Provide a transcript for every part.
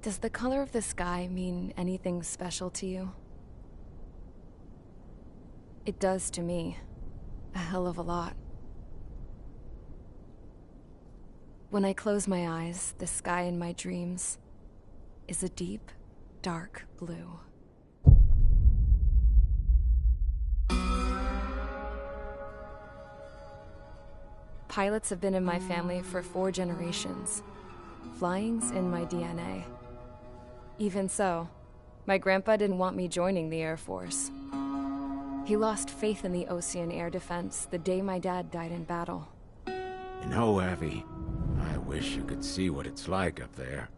Does the color of the sky mean anything special to you? It does to me. A hell of a lot. When I close my eyes, the sky in my dreams is a deep, dark blue. Pilots have been in my family for 4 generations. Flying's in my DNA. Even so, my grandpa didn't want me joining the Air Force. He lost faith in the Ocean Air Defense the day my dad died in battle. You know, Abby, I wish you could see what it's like up there.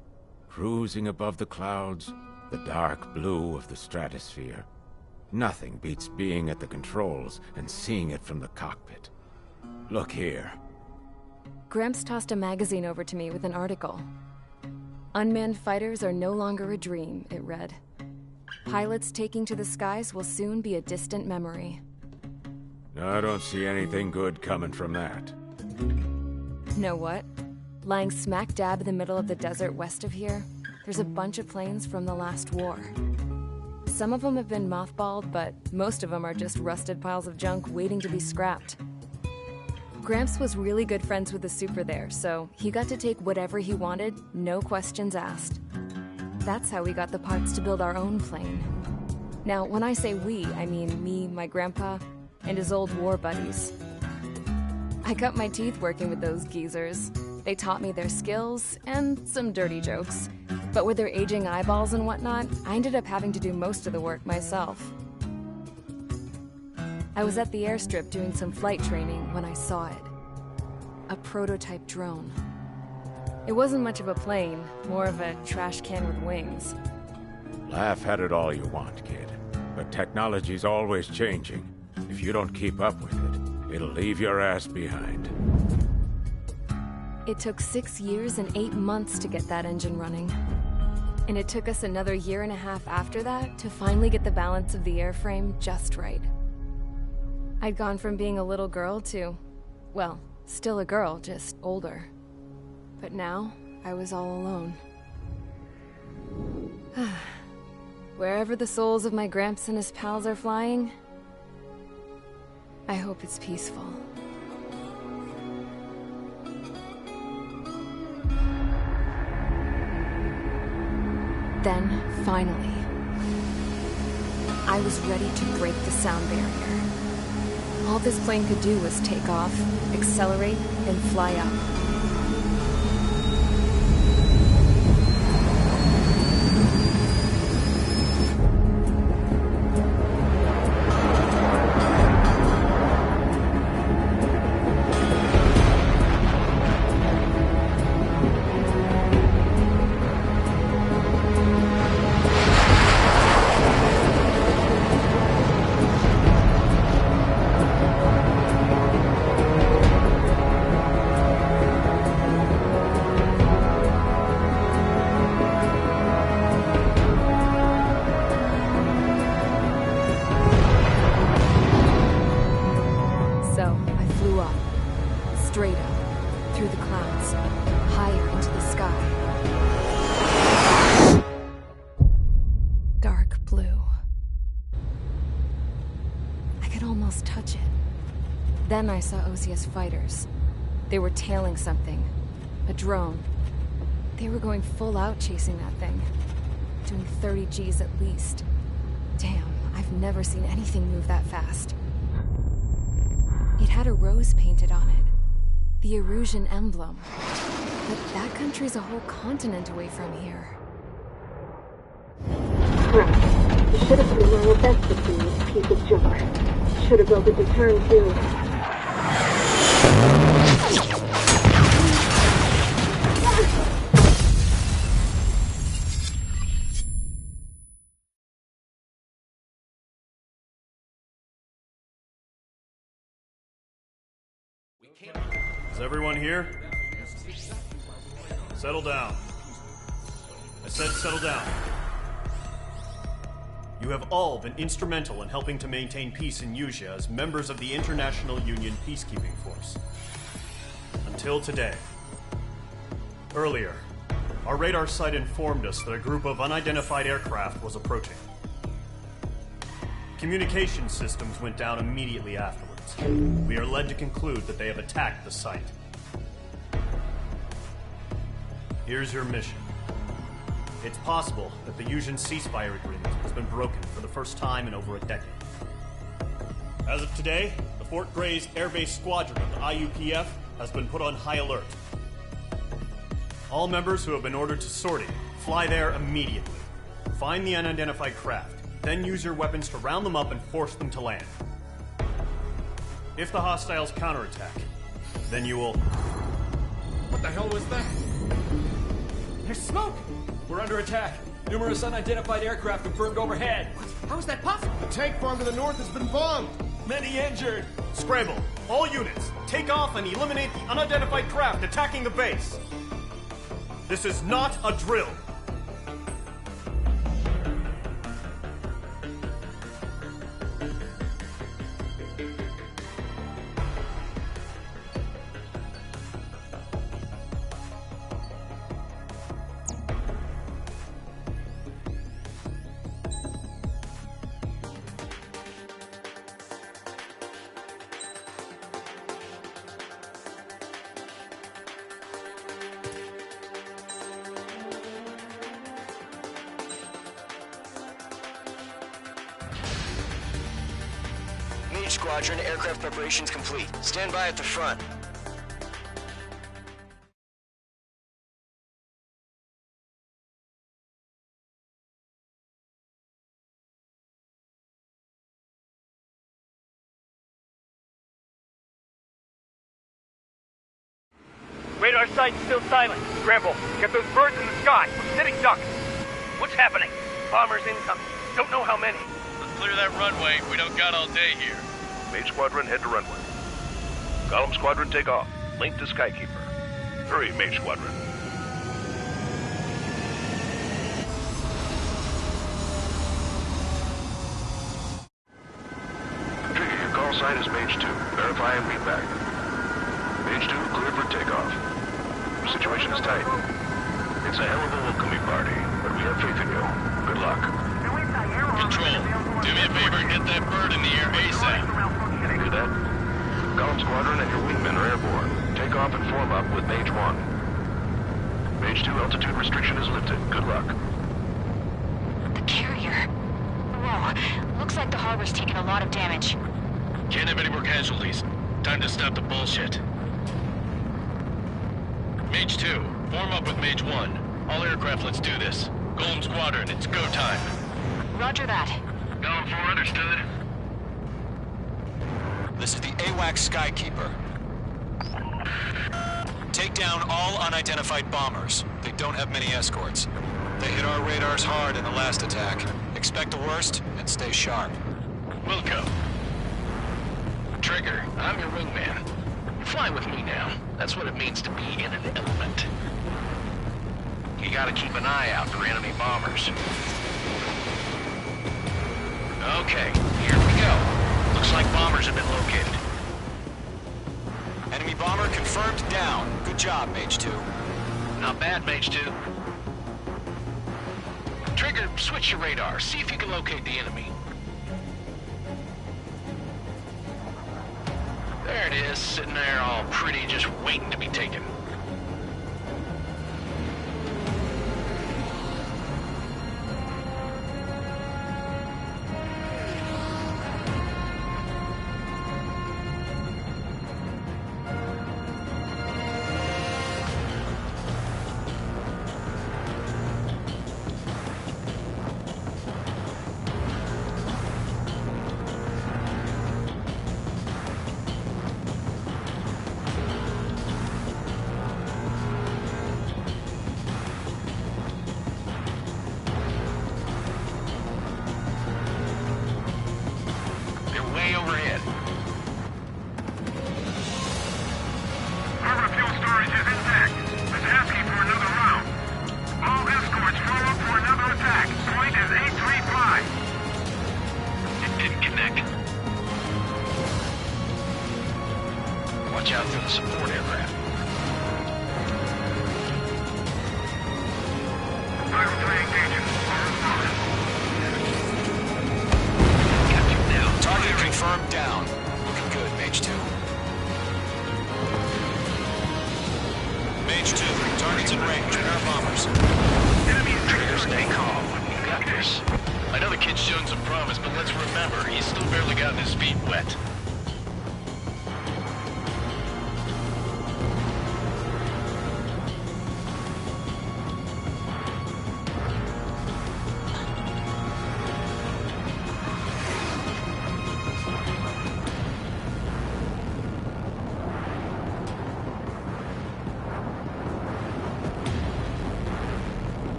Cruising above the clouds, the dark blue of the stratosphere. Nothing beats being at the controls and seeing it from the cockpit. Look here. Gramps tossed a magazine over to me with an article. Unmanned fighters are no longer a dream, it read. Pilots taking to the skies will soon be a distant memory. I don't see anything good coming from that. Know what? Lying smack dab in the middle of the desert west of here, there's a bunch of planes from the last war. Some of them have been mothballed, but most of them are just rusted piles of junk waiting to be scrapped. Gramps was really good friends with the super there, so he got to take whatever he wanted, no questions asked. That's how we got the parts to build our own plane. Now, when I say we, I mean me, my grandpa, and his old war buddies. I cut my teeth working with those geezers. They taught me their skills, and some dirty jokes. But with their aging eyeballs and whatnot, I ended up having to do most of the work myself. I was at the airstrip doing some flight training when I saw it. A prototype drone. It wasn't much of a plane, more of a trash can with wings. Laugh at it all you want, kid. But technology's always changing. If you don't keep up with it, it'll leave your ass behind. It took 6 years and 8 months to get that engine running. And it took us another 1.5 years after that to finally get the balance of the airframe just right. I'd gone from being a little girl to, well, still a girl, just older. But now, I was all alone. Wherever the souls of my Gramps and his pals are flying, I hope it's peaceful. Then, finally, I was ready to break the sound barrier. All this plane could do was take off, accelerate, and fly up. Straight up, through the clouds, higher into the sky. Dark blue. I could almost touch it. Then I saw Osia's fighters. They were tailing something. A drone. They were going full out chasing that thing. Doing 30 Gs at least. Damn, I've never seen anything move that fast. It had a rose painted on it. The Erusian emblem. But that country's a whole continent away from here. Right. You should have been wearing a vest between this piece of junk. Should have opened the turn too. Is everyone here? Settle down. I said settle down. You have all been instrumental in helping to maintain peace in Usea as members of the International Union Peacekeeping Force. Until today. Earlier, Our radar site informed us that a group of unidentified aircraft was approaching. Communication systems went down immediately afterwards. We are led to conclude that they have attacked the site. Here's your mission. It's possible that the Yuuzhan ceasefire agreement has been broken for the first time in over a decade. As of today, the Fort Grays Air Base Squadron of the IUPF has been put on high alert. All members who have been ordered to sortie, fly there immediately. Find the unidentified craft, then use your weapons to round them up and force them to land. If the hostiles counterattack, then you will... What the hell was that? There's smoke! We're under attack. Numerous unidentified aircraft confirmed overhead. How is that possible? The tank farm to the north has been bombed. Many injured. Scramble! All units, take off and eliminate the unidentified craft attacking the base! This is not a drill! Squadron, aircraft preparations complete. Stand by at the front. Radar site's still silent. Scramble. Get those birds in the sky. We're sitting ducks. What's happening? Bombers incoming. Don't know how many. Let's clear that runway. We don't got all day here. Mage Squadron, head to runway. Column Squadron, take off. Link to Skykeeper. Hurry, Mage Squadron. Trigger, your call sign is Mage 2. Verify and meet back. Mage 2, cleared for takeoff. Situation is tight. It's a hell of a welcoming party, but we have faith in you. Good luck. Control, do me a favor and get that bird in the air ASAP. Can you do that? Column Squadron and your wingmen are airborne. Take off and form up with Mage 1. Mage 2, altitude restriction is lifted. Good luck. The carrier. Whoa, looks like the harbor's taken a lot of damage. Can't have any more casualties. Time to stop the bullshit. Mage 2, form up with Mage 1. All aircraft, let's do this. Golem Squadron, it's go time. Roger that. Going for understood. This is the AWACS Skykeeper. Take down all unidentified bombers. They don't have many escorts. They hit our radars hard in the last attack. Expect the worst and stay sharp. Wilco. Trigger, I'm your wingman. Fly with me now. That's what it means to be in an element. You gotta keep an eye out for enemy bombers. Okay, here we go. Looks like bombers have been located. Enemy bomber confirmed down. Good job, Mage 2. Not bad, Mage 2. Trigger, switch your radar. See if you can locate the enemy. There it is, sitting there all pretty, just waiting to be taken. Mage 2, target's in range. Pair of bombers. Trigger, stay calm. You got this. I know the kid's shown some promise, but let's remember, he's still barely gotten his feet wet.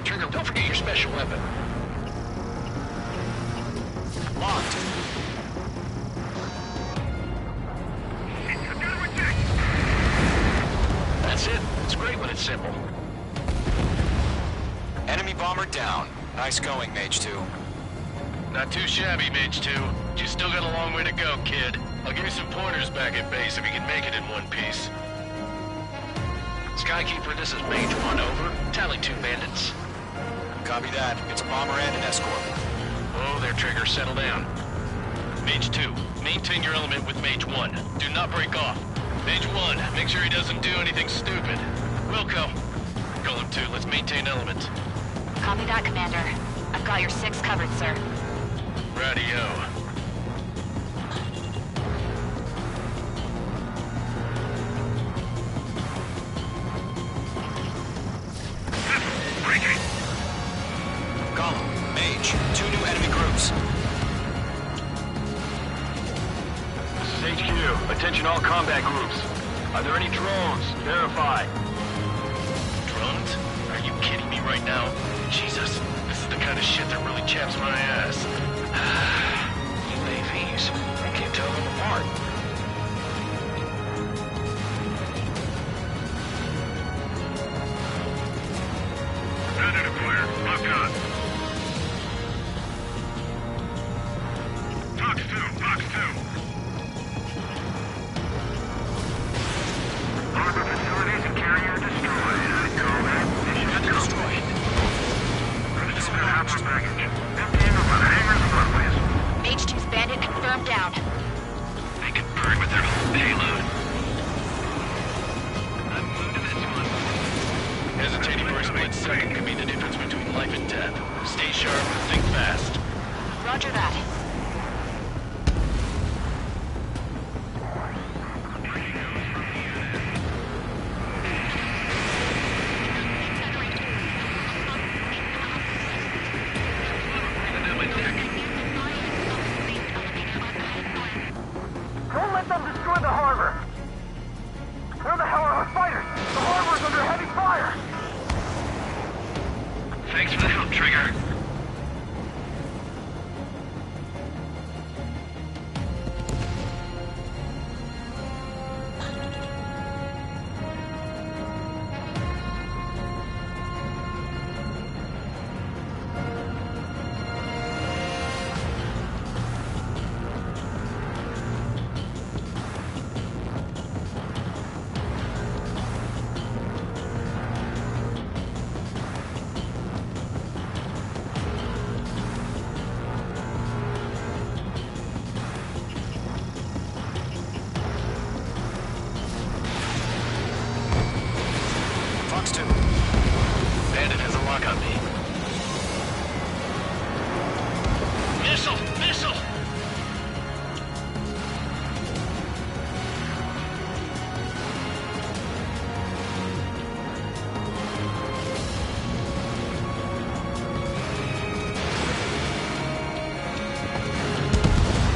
Trigger, don't forget your special weapon. Locked. That's it. It's great when it's simple. Enemy bomber down. Nice going, Mage 2. Not too shabby, Mage 2. But you still got a long way to go, kid. I'll give you some pointers back at base if you can make it in one piece. Skykeeper, this is Mage 1, over. Tally 2 bandits. Copy that. It's a bomber and an escort. Oh, there, Trigger. Settle down. Mage 2, maintain your element with Mage 1. Do not break off. Mage 1, make sure he doesn't do anything stupid. Wilco. Call him 2. Let's maintain element. Copy that, Commander. I've got your 6 covered, sir. Radio. Column. Mage. 2 new enemy groups. This is HQ. Attention all combat groups. Are there any drones? Verify. Drones? Are you kidding me right now? Jesus, this is the kind of shit that really chaps my ass. UAVs. I can't tell them apart. Ready to clear. Lock on. Fox 2, Fox 2. Harbor facilities and carrier destroyed. Mission destroyed. Destroyed harbor package. 15 over the hangars and runways. Mage 2's bandit confirmed down. They can burn with their whole payload. I'm moving this one. Hesitating for a split second could mean the difference between life and death. Stay sharp, think fast. Roger that. Don't let them destroy the harbor! Where the hell are our fighters? The harbor's under heavy fire! Thanks for the help, Trigger. Fox 2. Bandit has a lock on me. Missile! Missile!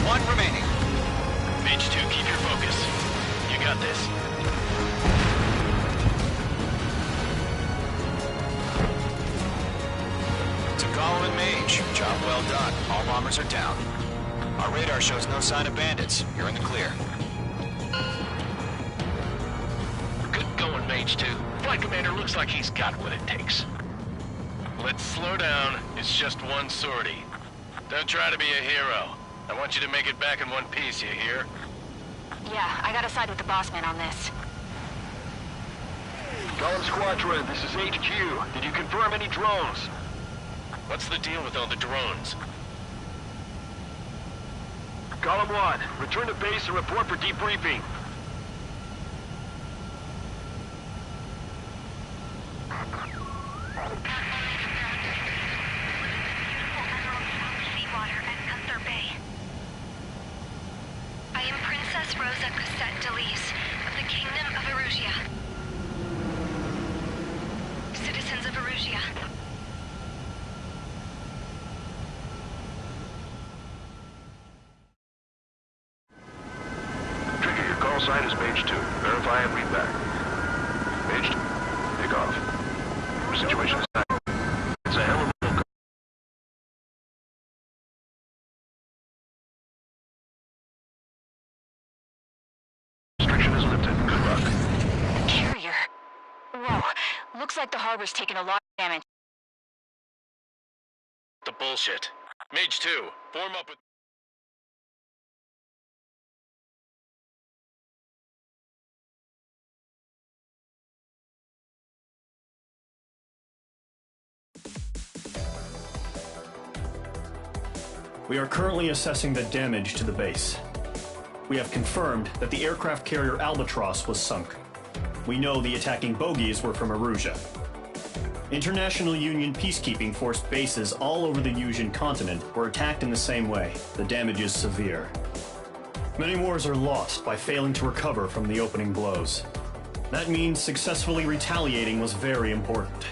One remaining. Mage 2, keep your focus. You got this. To Gollum and Mage. Job well done. All bombers are down. Our radar shows no sign of bandits. You're in the clear. Good going, Mage 2. Flight Commander looks like he's got what it takes. Let's slow down. It's just one sortie. Don't try to be a hero. I want you to make it back in one piece, you hear? Yeah, I gotta side with the boss man on this. Gollum Squadron, this is HQ. Did you confirm any drones? What's the deal with all the drones? Column 1, return to base and report for debriefing. Seawater at Gunther Bay. I am Princess Rosa Cassette Delise of the Kingdom of Erusia. Citizens of Erusia. Trigger, your call sign is Mage 2. Verify and read back. Mage 2, take off. Situation is tight. It's a hell of a welcome. Restriction is lifted. Good luck. Carrier. Whoa. Looks like the harbor's taken a lot of damage. The bullshit. Mage 2, form up with... We are currently assessing the damage to the base. We have confirmed that the aircraft carrier Albatross was sunk. We know the attacking bogies were from Erusia. International Union peacekeeping force bases all over the Yusian continent were attacked in the same way. The damage is severe. Many wars are lost by failing to recover from the opening blows. That means successfully retaliating was very important.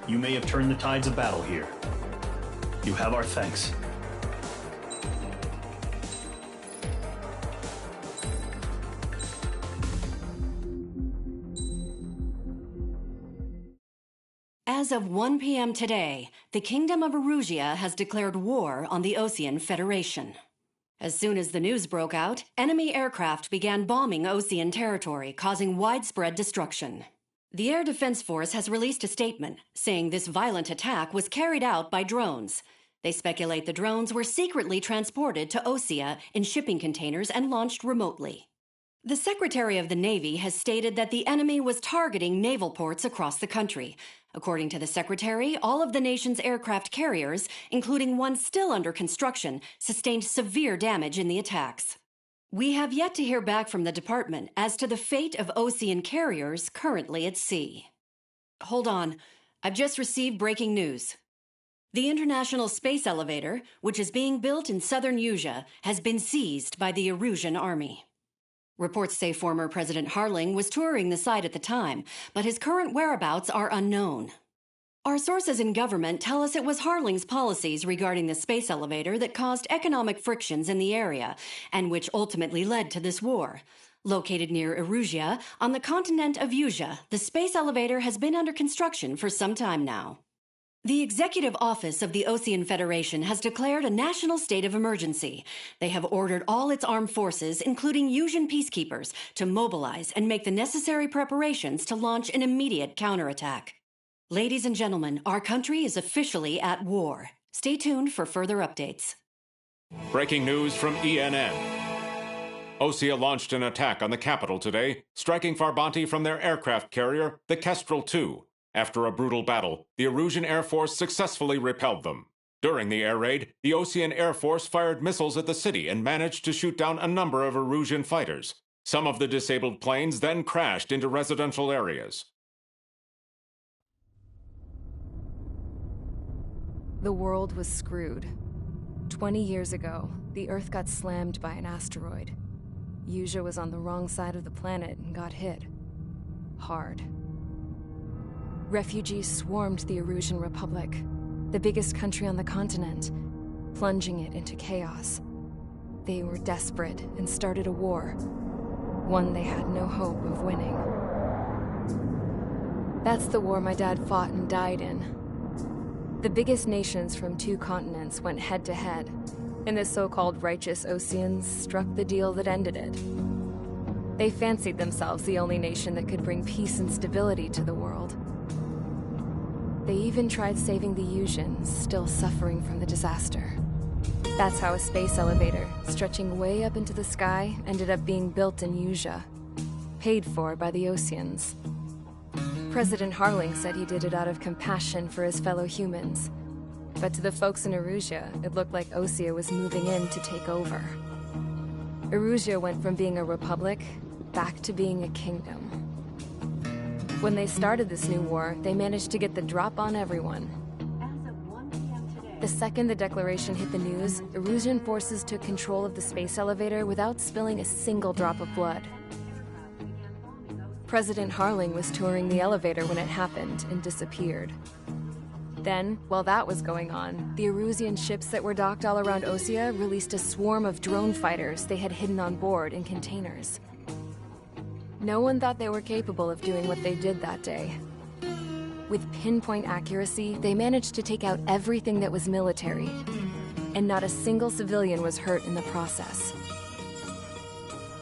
You may have turned the tides of battle here. You have our thanks. As of 1 p.m. today, the Kingdom of Erusia has declared war on the Osean Federation. As soon as the news broke out, enemy aircraft began bombing Osean territory, causing widespread destruction. The Air Defense Force has released a statement saying this violent attack was carried out by drones. They speculate the drones were secretly transported to Osea in shipping containers and launched remotely. The Secretary of the Navy has stated that the enemy was targeting naval ports across the country. According to the Secretary, all of the nation's aircraft carriers, including one still under construction, sustained severe damage in the attacks. We have yet to hear back from the department as to the fate of Osean carriers currently at sea. Hold on, I've just received breaking news. The International Space Elevator, which is being built in southern Yusia, has been seized by the Erusian army. Reports say former President Harling was touring the site at the time, but his current whereabouts are unknown. Our sources in government tell us it was Harling's policies regarding the space elevator that caused economic frictions in the area, and which ultimately led to this war. Located near Erusia, on the continent of Yusia, the space elevator has been under construction for some time now. The Executive Office of the Osean Federation has declared a national state of emergency. They have ordered all its armed forces, including Yusian peacekeepers, to mobilize and make the necessary preparations to launch an immediate counterattack. Ladies and gentlemen, our country is officially at war. Stay tuned for further updates. Breaking news from ENN. Osea launched an attack on the capital today, striking Farbanti from their aircraft carrier, the Kestrel II. After a brutal battle, the Erusian Air Force successfully repelled them. During the air raid, the Osean Air Force fired missiles at the city and managed to shoot down a number of Erusian fighters. Some of the disabled planes then crashed into residential areas. The world was screwed. 20 years ago, the Earth got slammed by an asteroid. Yusia was on the wrong side of the planet and got hit. Hard. Refugees swarmed the Erusian Republic, the biggest country on the continent, plunging it into chaos. They were desperate and started a war, one they had no hope of winning. That's the war my dad fought and died in. The biggest nations from 2 continents went head-to-head, and the so-called righteous Oseans struck the deal that ended it. They fancied themselves the only nation that could bring peace and stability to the world. They even tried saving the Yusians, still suffering from the disaster. That's how a space elevator, stretching way up into the sky, ended up being built in Yusia, paid for by the Oseans. President Harling said he did it out of compassion for his fellow humans. But to the folks in Erusia, it looked like Osea was moving in to take over. Erusia went from being a republic back to being a kingdom. When they started this new war, they managed to get the drop on everyone. The second the declaration hit the news, Erusian forces took control of the space elevator without spilling a single drop of blood. President Harling was touring the elevator when it happened and disappeared. Then, while that was going on, the Erusian ships that were docked all around Osea released a swarm of drone fighters they had hidden on board in containers. No one thought they were capable of doing what they did that day. With pinpoint accuracy, they managed to take out everything that was military, and not a single civilian was hurt in the process.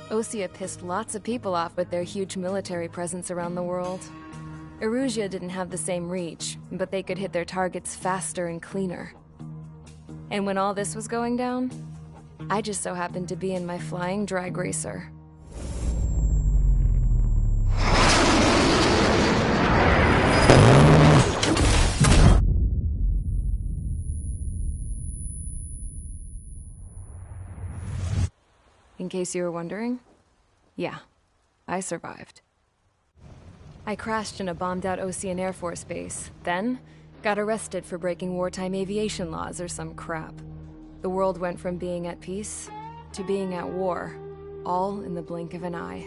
Osea pissed lots of people off with their huge military presence around the world. Erusia didn't have the same reach, but they could hit their targets faster and cleaner. And when all this was going down, I just so happened to be in my flying drag racer. In case you were wondering, yeah, I survived. I crashed in a bombed-out Osean Air Force base, then got arrested for breaking wartime aviation laws or some crap. The world went from being at peace to being at war, all in the blink of an eye.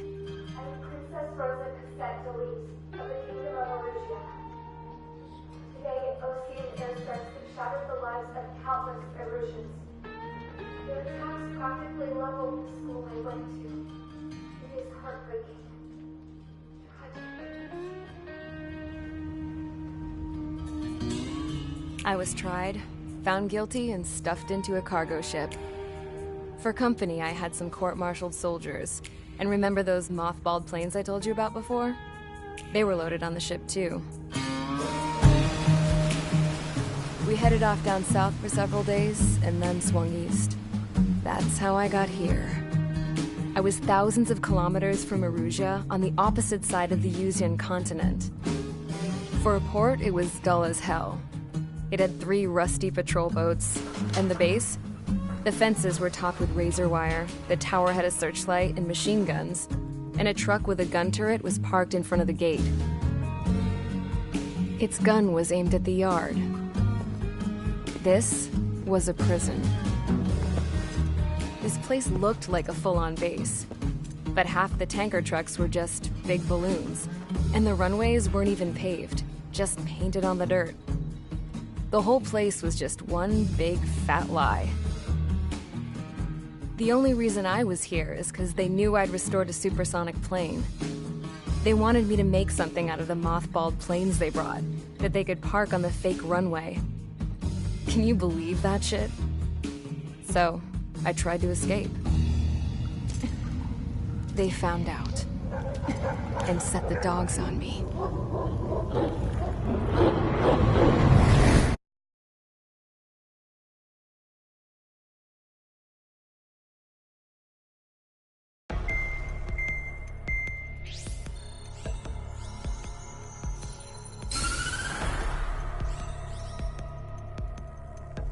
Princess Rosa Cassette Delise of the Kingdom of Erusia. Today, Osean airstrikes have shattered the lives of countless Erusians. Their attacks practically leveled the school I went to. It is heartbreaking. I was tried, found guilty, and stuffed into a cargo ship. For company, I had some court-martialed soldiers. And remember those mothballed planes I told you about before? They were loaded on the ship, too. We headed off down south for several days, and then swung east. That's how I got here. I was thousands of kilometers from Erusia, on the opposite side of the Usian continent. For a port, it was dull as hell. It had 3 rusty patrol boats, and the base? The fences were topped with razor wire, the tower had a searchlight and machine guns, and a truck with a gun turret was parked in front of the gate. Its gun was aimed at the yard. This was a prison. This place looked like a full-on base, but half the tanker trucks were just big balloons, and the runways weren't even paved, just painted on the dirt. The whole place was just one big fat lie. The only reason I was here is because they knew I'd restored a supersonic plane. They wanted me to make something out of the mothballed planes they brought, that they could park on the fake runway. Can you believe that shit? So, I tried to escape. They found out, and set the dogs on me.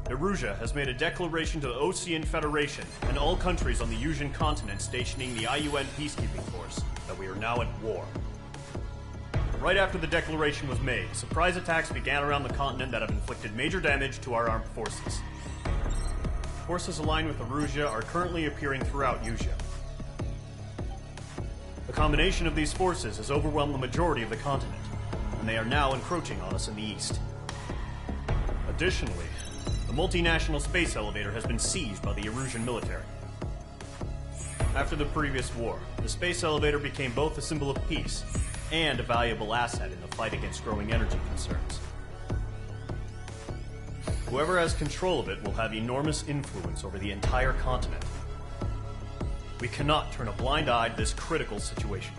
Erusia has made a declaration to the Osean Federation and all countries on the Usian continent stationing the IUN peacekeeping force that we are now at war. Right after the declaration was made, surprise attacks began around the continent that have inflicted major damage to our armed forces. Forces aligned with Erusia are currently appearing throughout Usia. The combination of these forces has overwhelmed the majority of the continent, and they are now encroaching on us in the east. Additionally, the multinational space elevator has been seized by the Erusian military. After the previous war, the space elevator became both a symbol of peace and a valuable asset in the fight against growing energy concerns. Whoever has control of it will have enormous influence over the entire continent. We cannot turn a blind eye to this critical situation.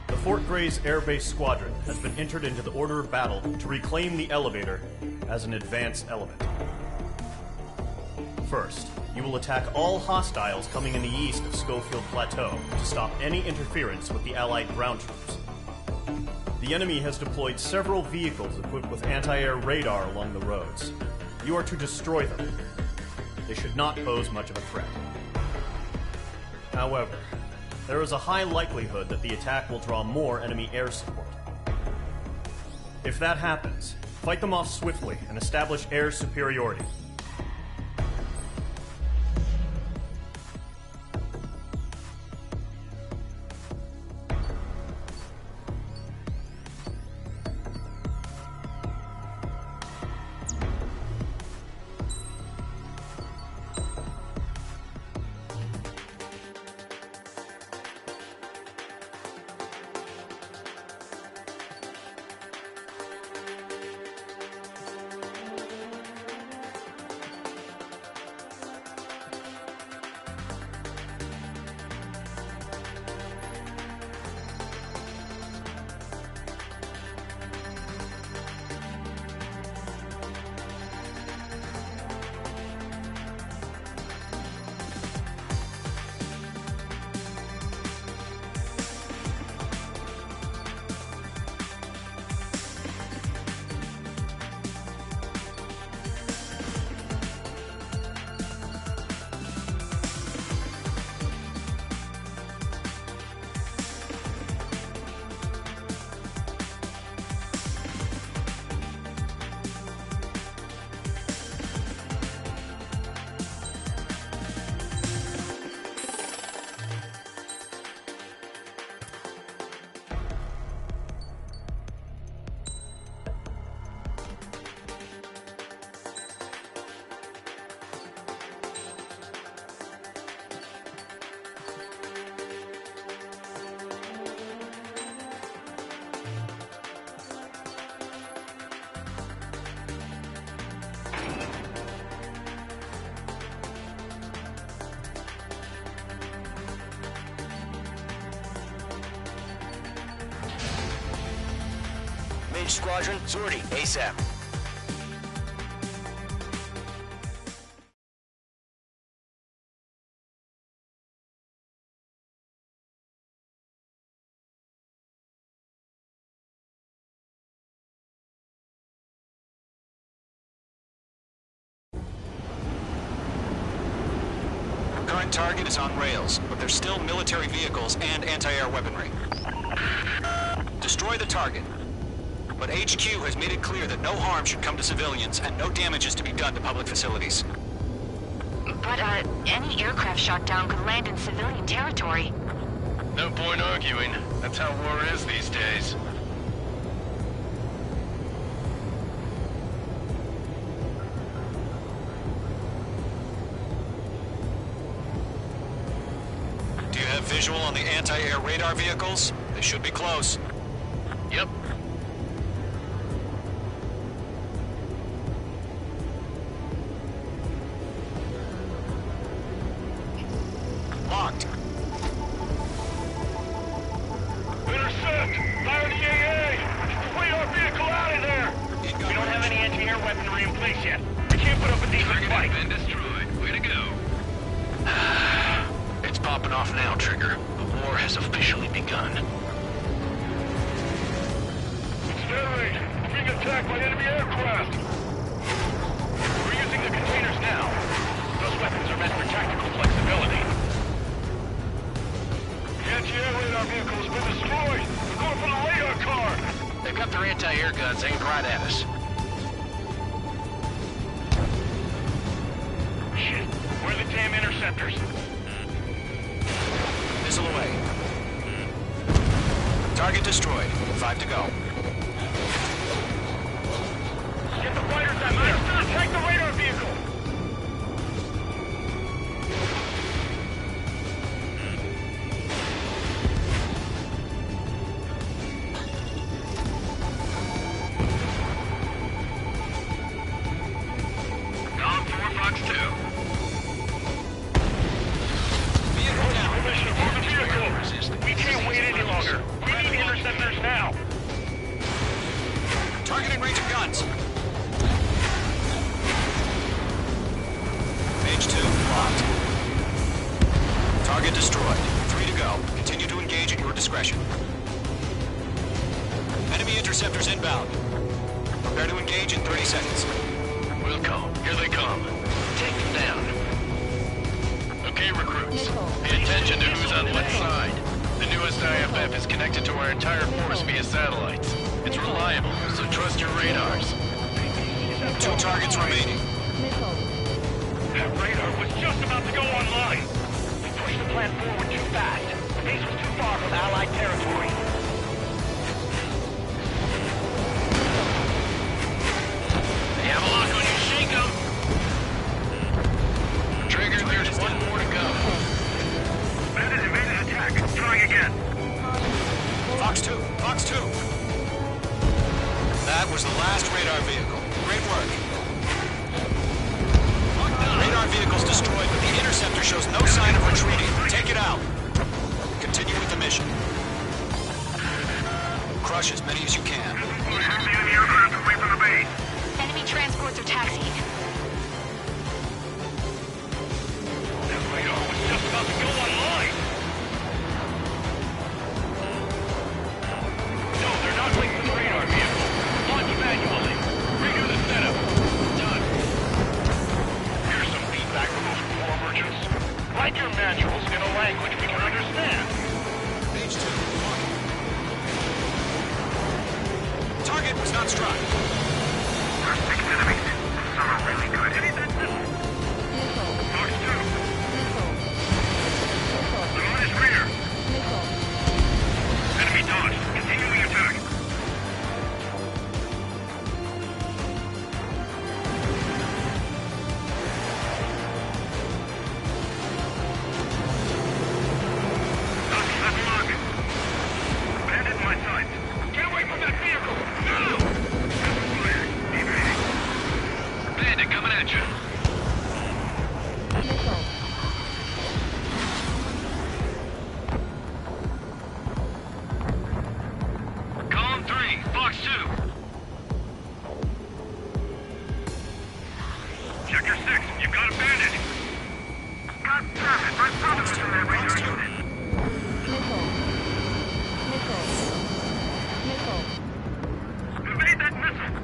The Fort Gray's Air Base Squadron has been entered into the order of battle to reclaim the elevator as an advance element. First, you will attack all hostiles coming in the east of Schofield Plateau to stop any interference with the Allied ground troops. The The enemy has deployed several vehicles equipped with anti-air radar along the roads. You are to destroy them. They should not pose much of a threat. However, there is a high likelihood that the attack will draw more enemy air support. If that happens, fight them off swiftly and establish air superiority. Squadron, sortie, ASAP. Current target is on rails, but there's still military vehicles and anti-air weaponry. Destroy the target. But HQ has made it clear that no harm should come to civilians and no damage is to be done to public facilities. But, any aircraft shot down could land in civilian territory. No point arguing. That's how war is these days. Do you have visual on the anti-air radar vehicles? They should be close. Yep. Locked. Intercept! Fire the AA! Radar vehicle out of there! We don't have any anti-air weaponry in place yet. We can't put up a decent fight. Target has been destroyed. Way to go. It's popping off now, Trigger. The war has officially begun. Sterling, we're being attacked by enemy aircraft. We're using the containers now. Those weapons are meant for tactical flexibility. The anti-air radar vehicle has been destroyed. We're going for the radar car. They've got their anti-air guns aimed right at us. Shit, where are the damn interceptors? Missile away. Target destroyed. 5 to go. Get the fighters out there! Attack the radar vehicle! Gone 4 Fox 2. Vehicle down. Mission for the vehicle! We can't wait any longer! We need interceptors now! Targeting range of guns. Page 2, locked. Target destroyed. 3 to go. Continue to engage at your discretion. Enemy Interceptors inbound. Prepare to engage in 30 seconds. Wilco, here they come. Take them down. Okay, recruits. Pay attention to who's on what side. The newest IFF is connected to our entire force via satellites. It's reliable, so trust your radars. 2 targets remaining. That radar was just about to go online. We pushed the plan forward too fast. The base was too far from Allied territory. They have a lock on you, shake them! Trigger, there's one more to go. Bandit evaded attack. Trying again. Fox 2, Fox 2. That was the last radar vehicle. Great work. Radar vehicle's destroyed, but the interceptor shows no sign of retreating. Take it out. Continue with the mission. Crush as many as you can. Move the enemy aircraft away from the base. Enemy transports are taxiing. That radar was just about to go online. No, they're not linked to the radar vehicle. Launch manually. Redo the setup. Done. Here's some feedback from those war merchants. Write your manuals in a language we can understand. Page 2, 1. Target was not struck. First 6 enemies. Some are really good. Any that missile. Fox 2. The moon is rear. Enemy dodged. Continue the attack. That's lock. Bandit in my sights. Get away from that vehicle. Now! Bandit coming at you. Column 3, Fox 2. Check your 6. You've got a bandit. God damn it. My brother was in that radar unit. Evade that missile.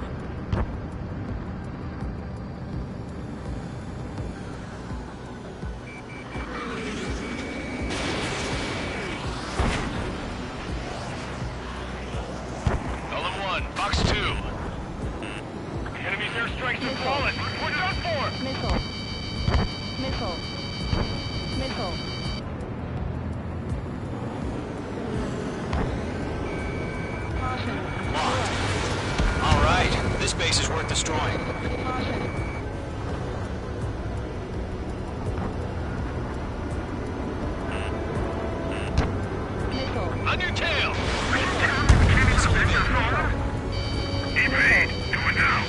Column 1, Fox 2. Enemy's airstrikes have fallen. Watch out for! All right, this base is worth destroying. On your tail! Evade. Do it now.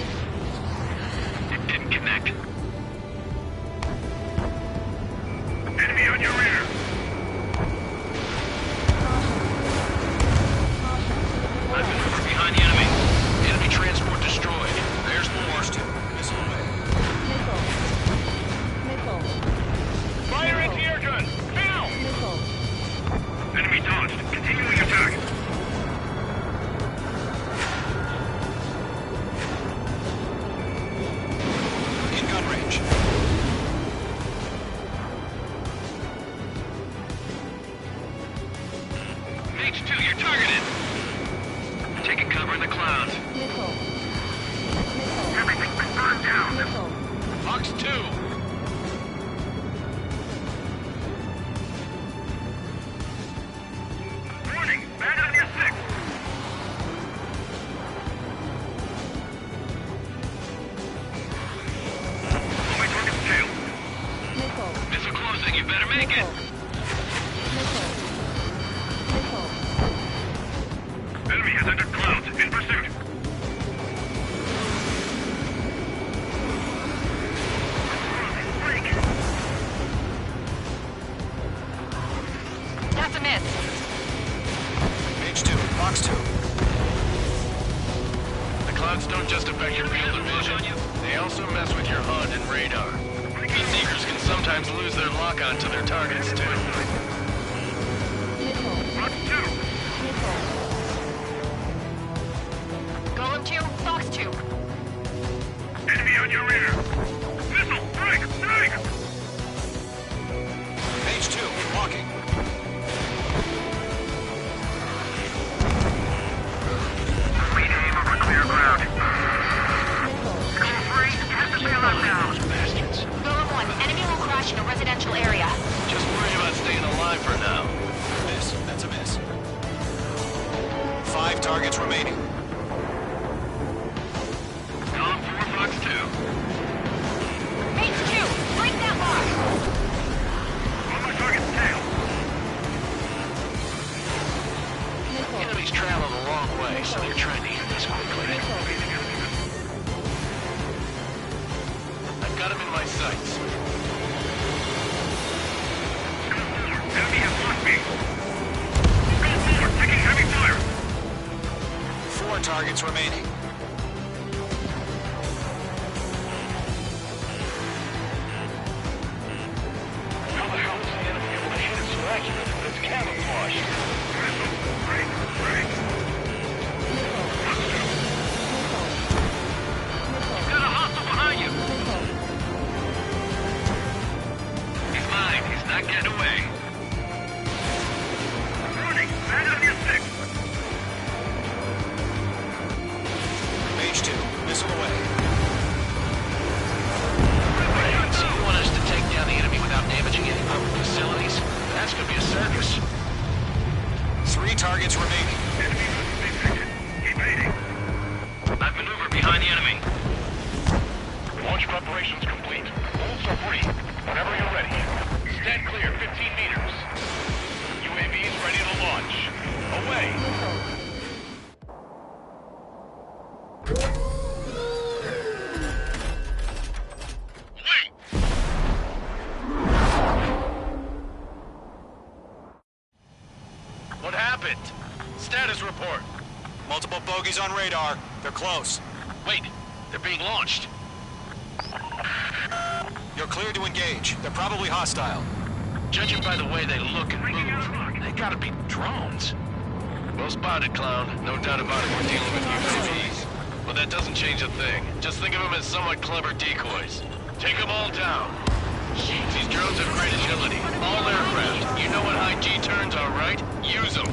It didn't connect. Enemy on your rear. I've been over behind the enemy. Enemy transport destroyed. There's more. Missile away. Fire anti-air gun. Now. Enemy dodged. Continue the attack. In gun range. Mage 2, you're targeted. Taking cover in the clouds. Everything's been burned down. Fox 2. Warning. Bandit on your 6. On my target's tail. Missile closing, you better make it. Enemy has entered clouds. In pursuit. Break. That's a miss. Page 2, Fox 2. The clouds don't just affect your field of vision. They also mess with your HUD and radar. Heat seekers can sometimes lose their lock-on to their targets, too. Fox 2. on your rear. Missile, break, break! Page 2, walking. Rename over clear ground. Control 3, hit the payload now. Bastards. Golem 1, enemy will crash in a residential area. Just worry about staying alive for now. Miss. That's a miss. 5 targets remaining. Golem 4, Fox 2. Mage 2, break that lock! On my target's tail. Enemies travel the wrong way, so they're trying to hit us quickly. I've got him in my sights. Enemy has blocked me. Go forward, taking heavy fire. 4 targets remaining. How the hell is the enemy able to hit it so accurate with its camouflage? Missile, break, break. You've got a hostile behind you. He's mine. He's not getting away. Running. Man on your 6. Page 2, missile away. So you want us to take down the enemy without damaging any public facilities? That's gonna be a circus. 3 targets remaining. Enemy must be detected. Evading. I've maneuvered behind the enemy. Launch preparations complete. Bolts are free. Whenever you're ready. Stand clear, 15 meters. UAVs ready to launch. Away. Wait! What happened? Status report. Multiple bogies on radar. They're close. Wait, they're being launched. You're clear to engage. They're probably hostile. Judging by the way they look and move, they gotta be drones. Well spotted, clown. No doubt about it, we're dealing with UAVs. But that doesn't change a thing. Just think of them as somewhat clever decoys. Take them all down. These drones have great agility. All aircraft. You know what high G turns are, right? Use them.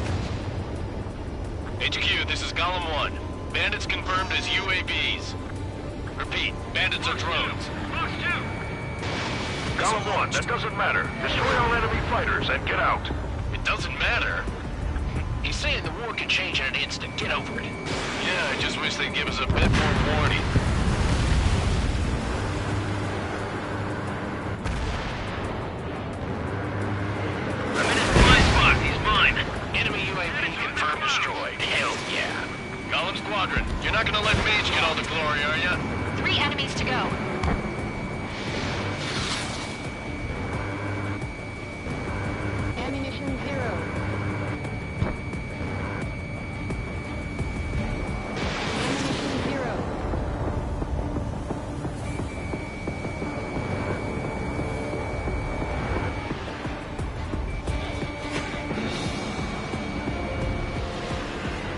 HQ, this is Golem 1. Bandits confirmed as UAVs. Repeat, bandits are drones. Fox 2. Golem 1, that doesn't matter. Destroy all enemy fighters and get out. It doesn't matter. He's saying the war could change in an instant. Get over it. Yeah, I just wish they'd give us a bit more warning. I'm in his blind spot. He's mine. Enemy UAV confirmed destroyed. Hell yeah. Golem Squadron, you're not gonna let Mage get all the glory, are ya? 3 enemies to go. Ammunition 0. Ammunition 0.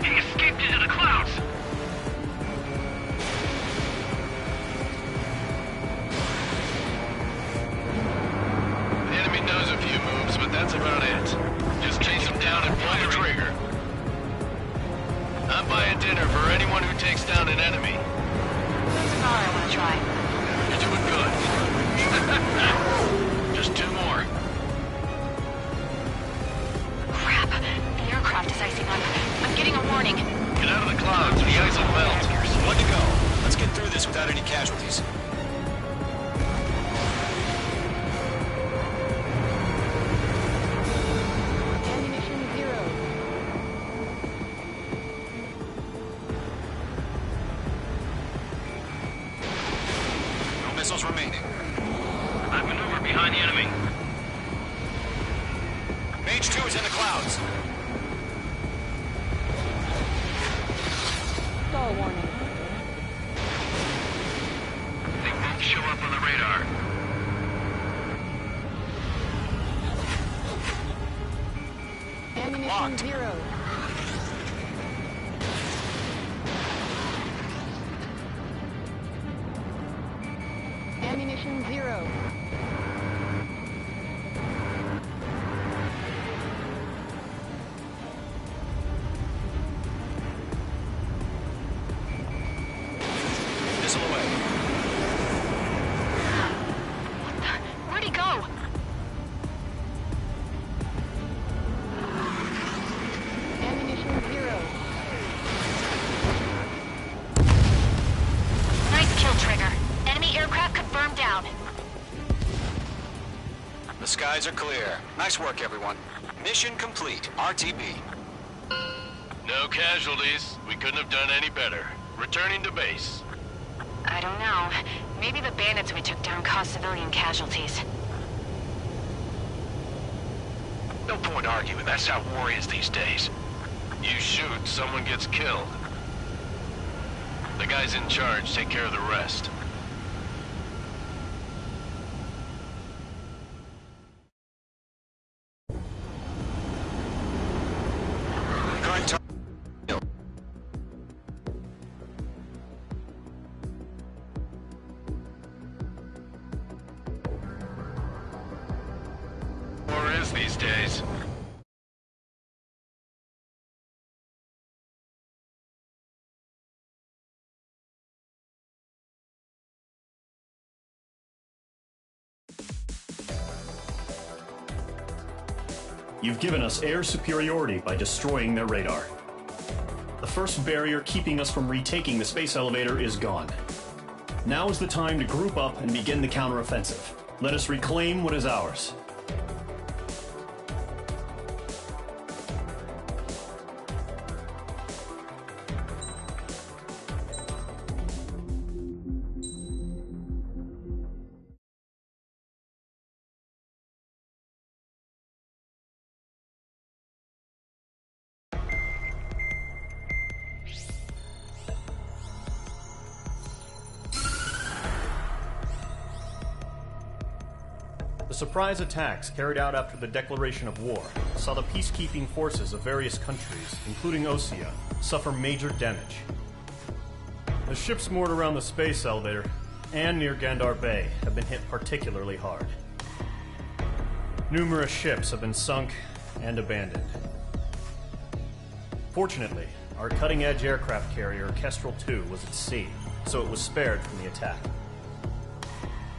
He escaped into the clouds. The enemy knows a few moves, but that's about it. Just chase them down and pull the trigger. I'm buying dinner for anyone who takes down an enemy. Sorry, I want to try. You're doing good. Just 2 more. Crap. The aircraft is icing on. I'm getting a warning. Get out of the clouds, the ice will melt. 1 to go. Let's get through this without any casualties. Ammunition 0. No missiles remaining. I've maneuvered behind the enemy. Mage 2 is in the clouds. Stall warning. They won't show up on the radar. Ammunition Locked. 0. Ammunition 0. Missile away. Where'd he go? Ammunition 0. Nice kill, Trigger. Enemy aircraft confirmed down. The skies are clear. Nice work, everyone. Mission complete. RTB. No casualties. We couldn't have done any better. Returning to base. I don't know. Maybe the bandits we took down caused civilian casualties. No point arguing. That's how war is these days. You shoot, someone gets killed. The guys in charge take care of the rest. Current target. War is these days. You've given us air superiority by destroying their radar. The first barrier keeping us from retaking the space elevator is gone. Now is the time to group up and begin the counteroffensive. Let us reclaim what is ours. The surprise attacks carried out after the declaration of war saw the peacekeeping forces of various countries, including Osea, suffer major damage. The ships moored around the space elevator and near Gandar Bay have been hit particularly hard. Numerous ships have been sunk and abandoned. Fortunately, our cutting-edge aircraft carrier Kestrel 2 was at sea, so it was spared from the attack.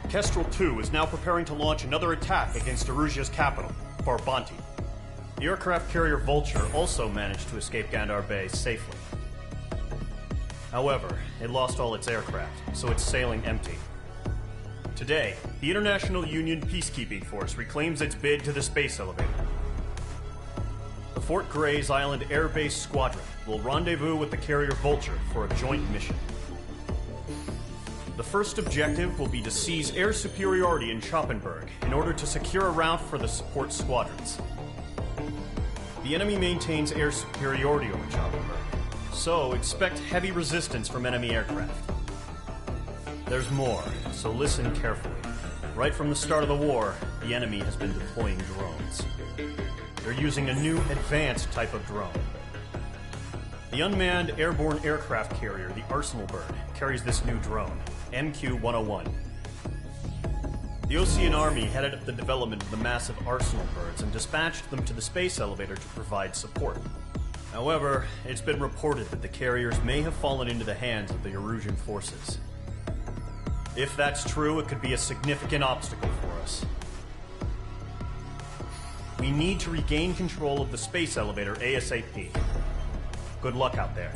Kestrel 2 is now preparing to launch another attack against Erusia's capital, Farbanti. The aircraft carrier Vulture also managed to escape Gandar Bay safely. However, it lost all its aircraft, so it's sailing empty. Today, the International Union Peacekeeping Force reclaims its bid to the space elevator. The Fort Grays Island Air Base Squadron will rendezvous with the carrier Vulture for a joint mission. The first objective will be to seize air superiority in Schoppenberg in order to secure a route for the support squadrons. The enemy maintains air superiority over Schoppenberg, so expect heavy resistance from enemy aircraft. There's more, so listen carefully. Right from the start of the war, the enemy has been deploying drones. They're using a new advanced type of drone. The unmanned airborne aircraft carrier, the Arsenal Bird, carries this new drone, MQ-101. The Osean Army headed up the development of the massive Arsenal Birds and dispatched them to the space elevator to provide support. However, it's been reported that the carriers may have fallen into the hands of the Erusian forces. If that's true, it could be a significant obstacle for us. We need to regain control of the space elevator ASAP. Good luck out there.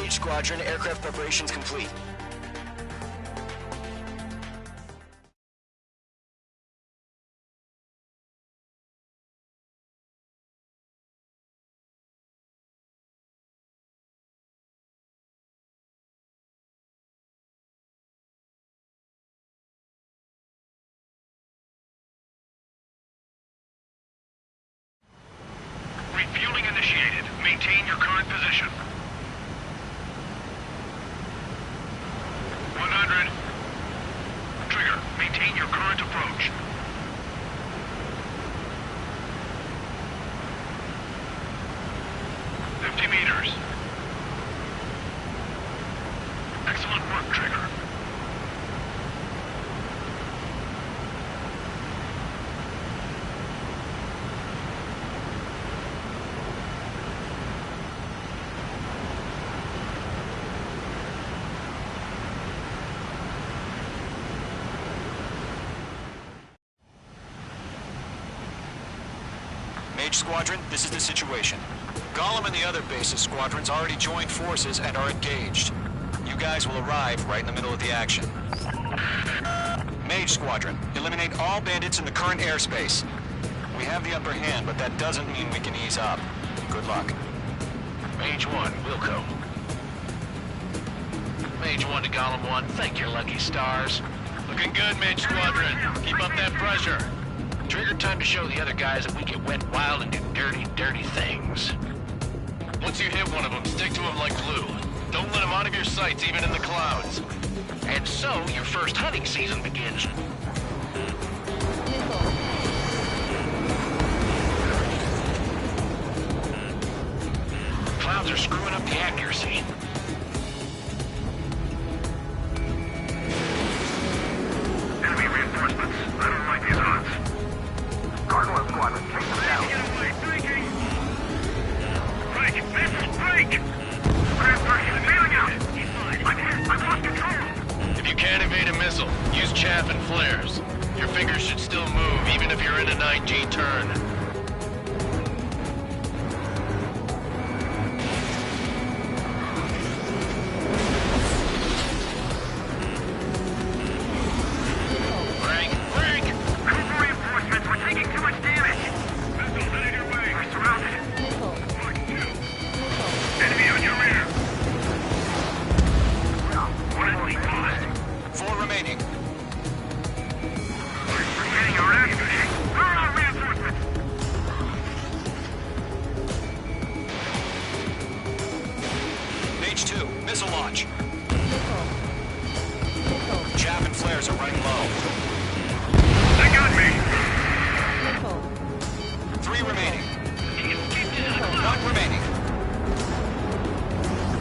Mage Squadron, aircraft preparations complete. Refueling initiated. Maintain your current position. 100. Trigger, maintain your current approach. 50 meters. Excellent work, Trigger. Mage Squadron, this is the situation. Gollum and the other base's squadrons already joined forces and are engaged. You guys will arrive right in the middle of the action. Mage Squadron, eliminate all bandits in the current airspace. We have the upper hand, but that doesn't mean we can ease up. Good luck. Mage 1, Wilco. Mage 1 to Gollum 1, thank your lucky stars. Looking good, Mage Squadron. Keep up that pressure. Trigger, time to show the other guys that we can wet wild and do dirty, dirty things. Once you hit one of them, stick to him like glue. Don't let him out of your sights, even in the clouds. And so, your first hunting season begins. Clouds are screwing up the accuracy. Enemy reinforcements. I don't like these odds. Gargoyle Squadron, take them down. Get away, breaking! Break! Missiles, break! Reinforcements, bailing out! I've lost control! If you can't evade a missile, use chaff and flares. Your fingers should still move, even if you're in a 9G turn. Missile launch. Chaff and flares are running low. They got me. 3 remaining. 1 remaining.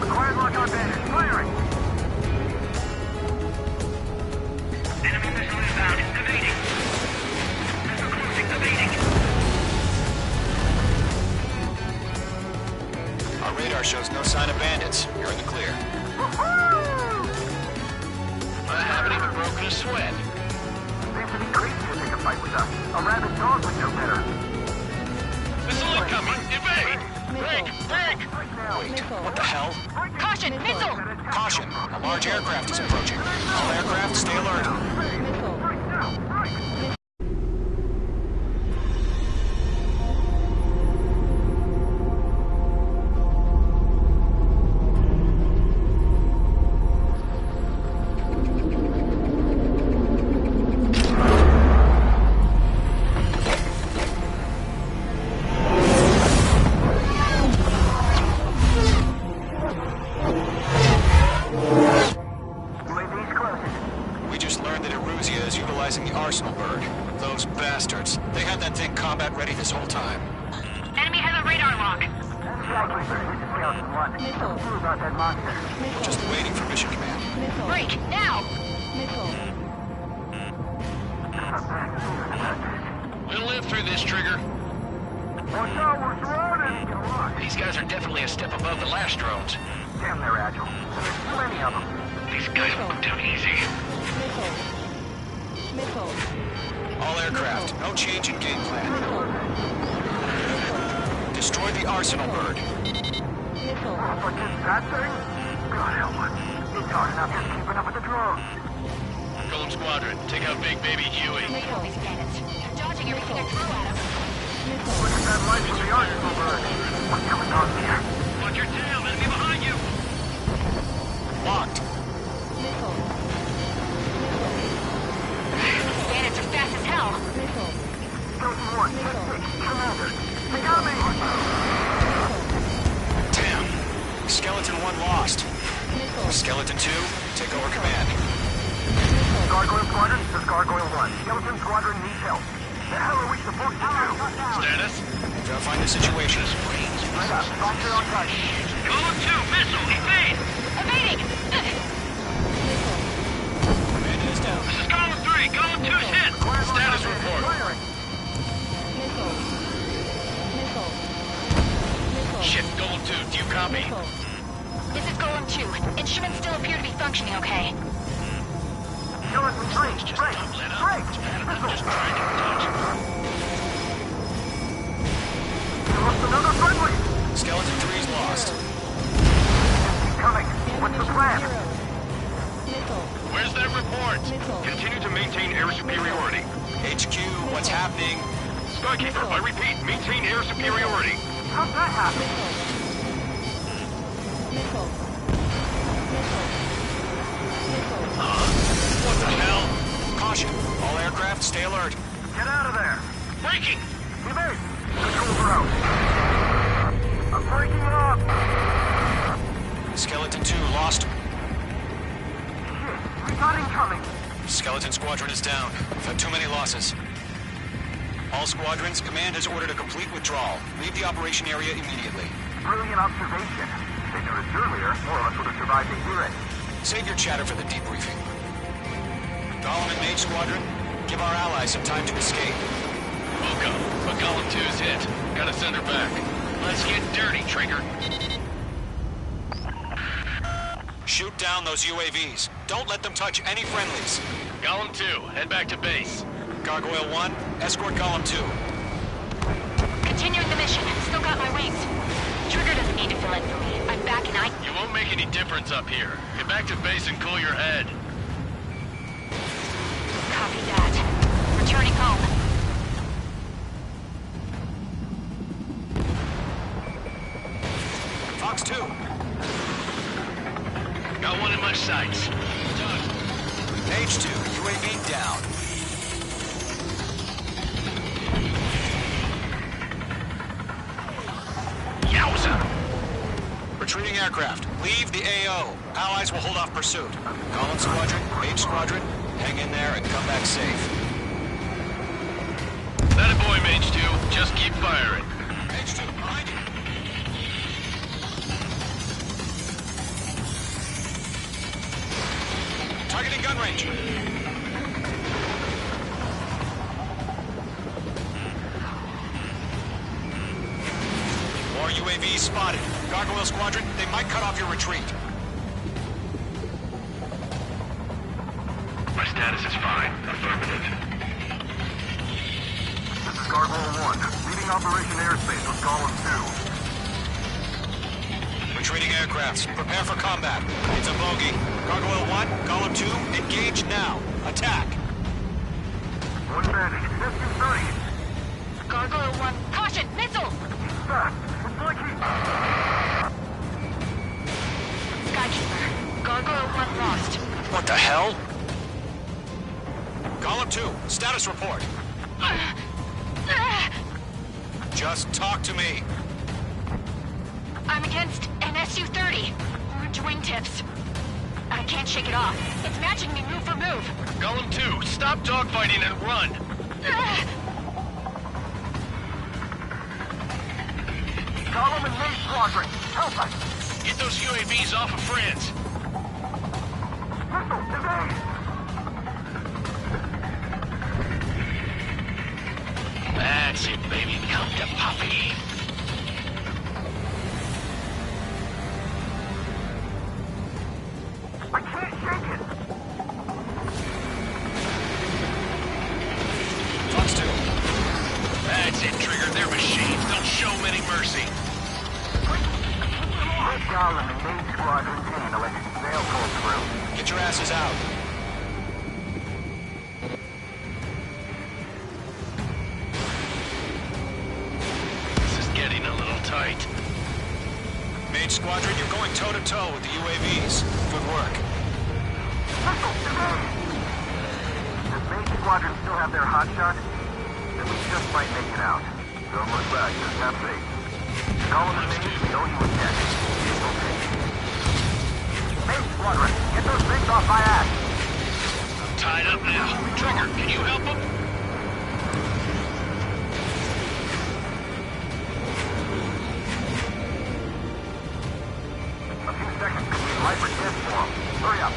Acquired lock on bandit. Firing. Enemy missile inbound. Evading. Missile closing. Evading. Our radar shows no sign of bandits. You're in the clear. I haven't even broken a sweat. Seems to be crazy to take a fight with us. A rabid dog would know better. Missile incoming! Evade! Break! Break! Wait, what the hell? Caution! Missile! Caution! A large aircraft is approaching. All aircraft, stay alert. The Arsenal bird. Those bastards. They had that thing combat ready this whole time. Enemy has a radar lock. Just waiting for mission command. Break, now! We'll live through this, Trigger. Watch out, we're surrounded! These guys are definitely a step above the last drones. Damn, they're agile. There's plenty of them. These guys won't go down easy. All aircraft, no change in game plan. Destroy the Arsenal bird. But just that thing? It's hard enough just keeping up with the drones. Golem Squadron, take out big baby Huey. These bandits. They're dodging everything I threw at them. Look at that light from the article bird. What's coming on here? Watch your tail, enemy behind you! Locked. These bandits are fast as hell. Skeleton 1, check 6, Commander. They got me! Damn. Skeleton 1 lost. Skeleton 2, take over command. Gargoyle Squadron, this is Gargoyle 1. Skeleton Squadron needs help. The hell are we supposed to do? Status? Gotta find the situation. Right up, Doctor on time. Golem 2, missile, evade! Evading! Command is down. This is Golem 3, Golem 2's hit! Status report. Shit, Golem 2, do you copy? This is Golem 2. Instruments still appear to be functioning okay. Skeleton 3, Just break! don't let up. Break! It's bad enough just trying to touch. We lost another friendly! Skeleton 3's lost. Keep coming. What's the plan? Where's that report? Continue to maintain air superiority. HQ, what's happening? Skykeeper, I repeat, maintain air superiority. How'd that happen? What the hell? Caution. All aircraft, stay alert. Get out of there! Breaking! Evade! Controls are out. I'm breaking it up! Skeleton 2 lost. Shit, we got incoming! Skeleton Squadron is down. We've had too many losses. All squadrons, command has ordered a complete withdrawal. Leave the operation area immediately. Brilliant observation. If they knew this earlier, more of us would have survived to hear it. Save your chatter for the debriefing. Golem and Mage Squadron, give our allies some time to escape. Welcome, but Golem 2's hit. Gotta send her back. Let's get dirty, Trigger. Shoot down those UAVs. Don't let them touch any friendlies. Golem 2, head back to base. Gargoyle 1, escort Golem 2. Continuing the mission. Still got my wings. Trigger doesn't need to fill in for me. I'm back and You won't make any difference up here. Get back to base and cool your head. Copy that. Returning home. Fox 2. Got one in my sights. Done. Mage 2, UAV down. Yowza! Retreating aircraft, leave the AO. Allies will hold off pursuit. Golem Squadron, Mage Squadron, hang in there and come back safe. That a boy, Mage 2. Just keep firing. Mage 2, behind you. Targeting gun range. More UAVs spotted. Gargoyle Squadron, they might cut off your retreat. My status is fine. Affirmative. This is Gargoyle 1, leading Operation Airspace with Golem 2. Retreating aircrafts, prepare for combat. It's a bogey. Gargoyle 1, Golem 2, engage now. Attack. One bandit, SU-30. Gargoyle 1. Caution! Missile! Fast. It's like Skykeeper. Gargoyle 1 lost. What the hell? Golem 2, status report. Just talk to me. I'm against an SU-30. Orange wingtips. I can't shake it off. It's matching me move for move. Golem 2, stop dogfighting and run. Golem and Mage Squadron, help us! Get those UAVs off of friends. Missile, evade! That's it, baby. Come to Poppy. I can't shake it! Fox 2. That's it, Trigger. They're machines. Don't show them any mercy. Keep them Let Gollum and Main Squadron handle it. They'll pull through. Get your asses out. This is getting a little tight. Mage Squadron, you're going toe-to-toe with the UAVs. Good work. Does Main Squadron still have their hotshot? Then we just might make it out. Don't look back, just have faith. Gollum and Main, we know you were next. Okay. Main Squadron, get those things off my ass! I'm tied up now. Trigger, can you help him? A few seconds could be life or death for him. Hurry up.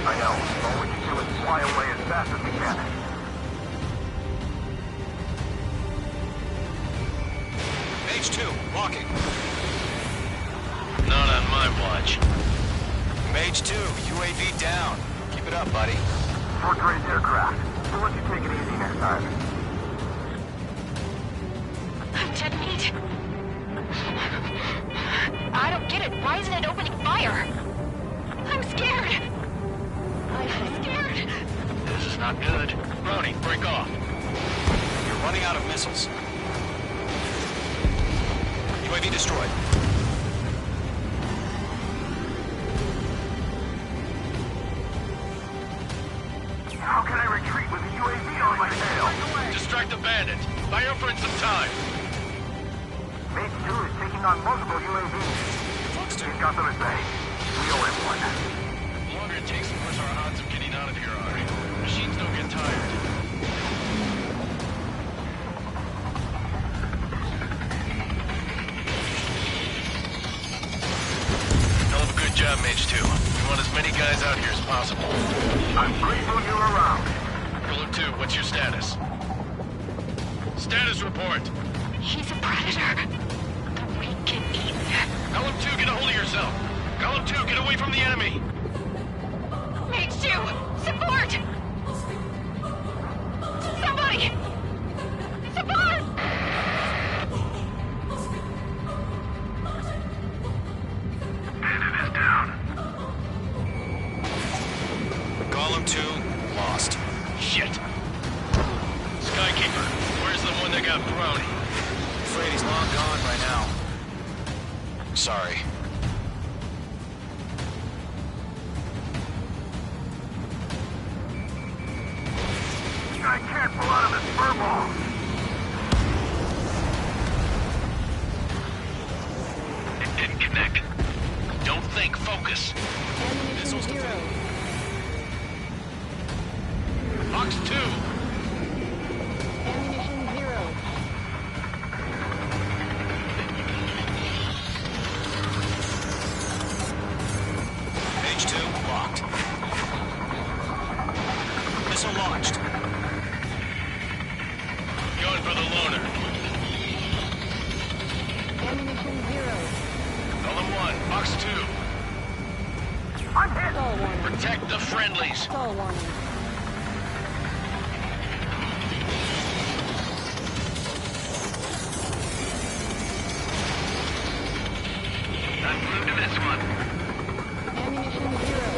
I know. All we can do is fly away as fast as we can. Mage 2, walking. Not on my watch. Mage 2, UAV down. Keep it up, buddy. Fort Gray's aircraft. We'll let you take it easy next time. Dead meat. I don't get it. Why isn't it opening fire? I'm scared. I'm scared. This is not good. Brony, break off. You're running out of missiles. UAV destroyed. How can I retreat with a UAV on my tail? Distract the bandit. Buy your friend some time. Mage 2 is taking on multiple UAVs. He's got them at bay. We owe him one. The longer it takes, the worse our odds of getting out of here are. Machines don't get tired. Hell of a good job, Mage 2. We want as many guys out here as possible. I'm grateful you're around. Golem 2, what's your status? Status report. He's a predator. The weak can eat. Golem 2, get a hold of yourself. Golem 2, get away from the enemy. Mage 2, support! Somebody! Support! Bandit is down. Golem 2, lost. Shit. Skykeeper, where's the one that got Brony? Afraid he's long gone by now. Sorry. I can't pull out of this furball. It didn't connect. Don't think, focus. Ammunition zero. Box 2. Ammunition zero. Mage 2, locked. Missile launched. Going for the loner. Ammunition zero. Golem 1, box 2. I'm hit. Stall warning. Protect the friendlies. Stall warning. I'm glued to this one. Ammunition zero.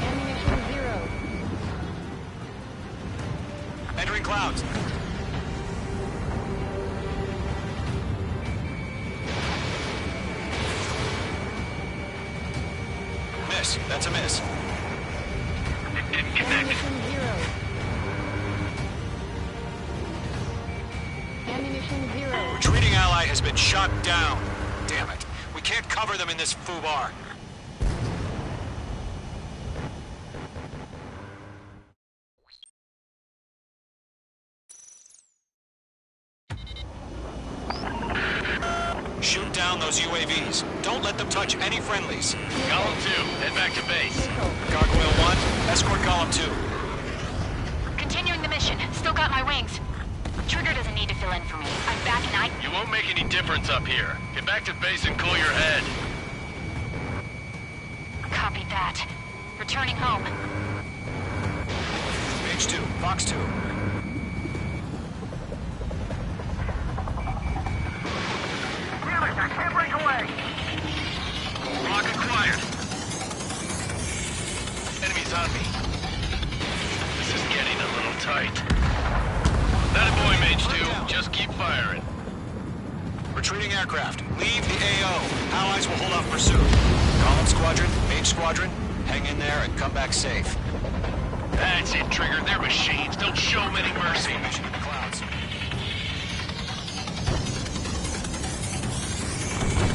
Ammunition zero. Entering clouds. Miss. That's a miss. It didn't connect. Ammunition zero. Ammunition zero. Retreating ally has been shot down. Damn it. We can't cover them in this foobar. Shoot down those UAVs. Don't let them touch any friendlies. Golem 2, head back to base. Gargoyle 1, escort Golem 2. Continuing the mission. Still got my wings. Trigger doesn't need to fill in for me. I'm back and I... You won't make any difference up here. Get back to base and cool your head. Copy that. Returning home. Mage 2, Box 2. Damn it, I can't break away. Retreating aircraft, leave the AO. Allies will hold off pursuit. Column Squadron, Mage Squadron, hang in there and come back safe. That's it, Trigger. They're machines. Don't show them any mercy. Mission in the clouds.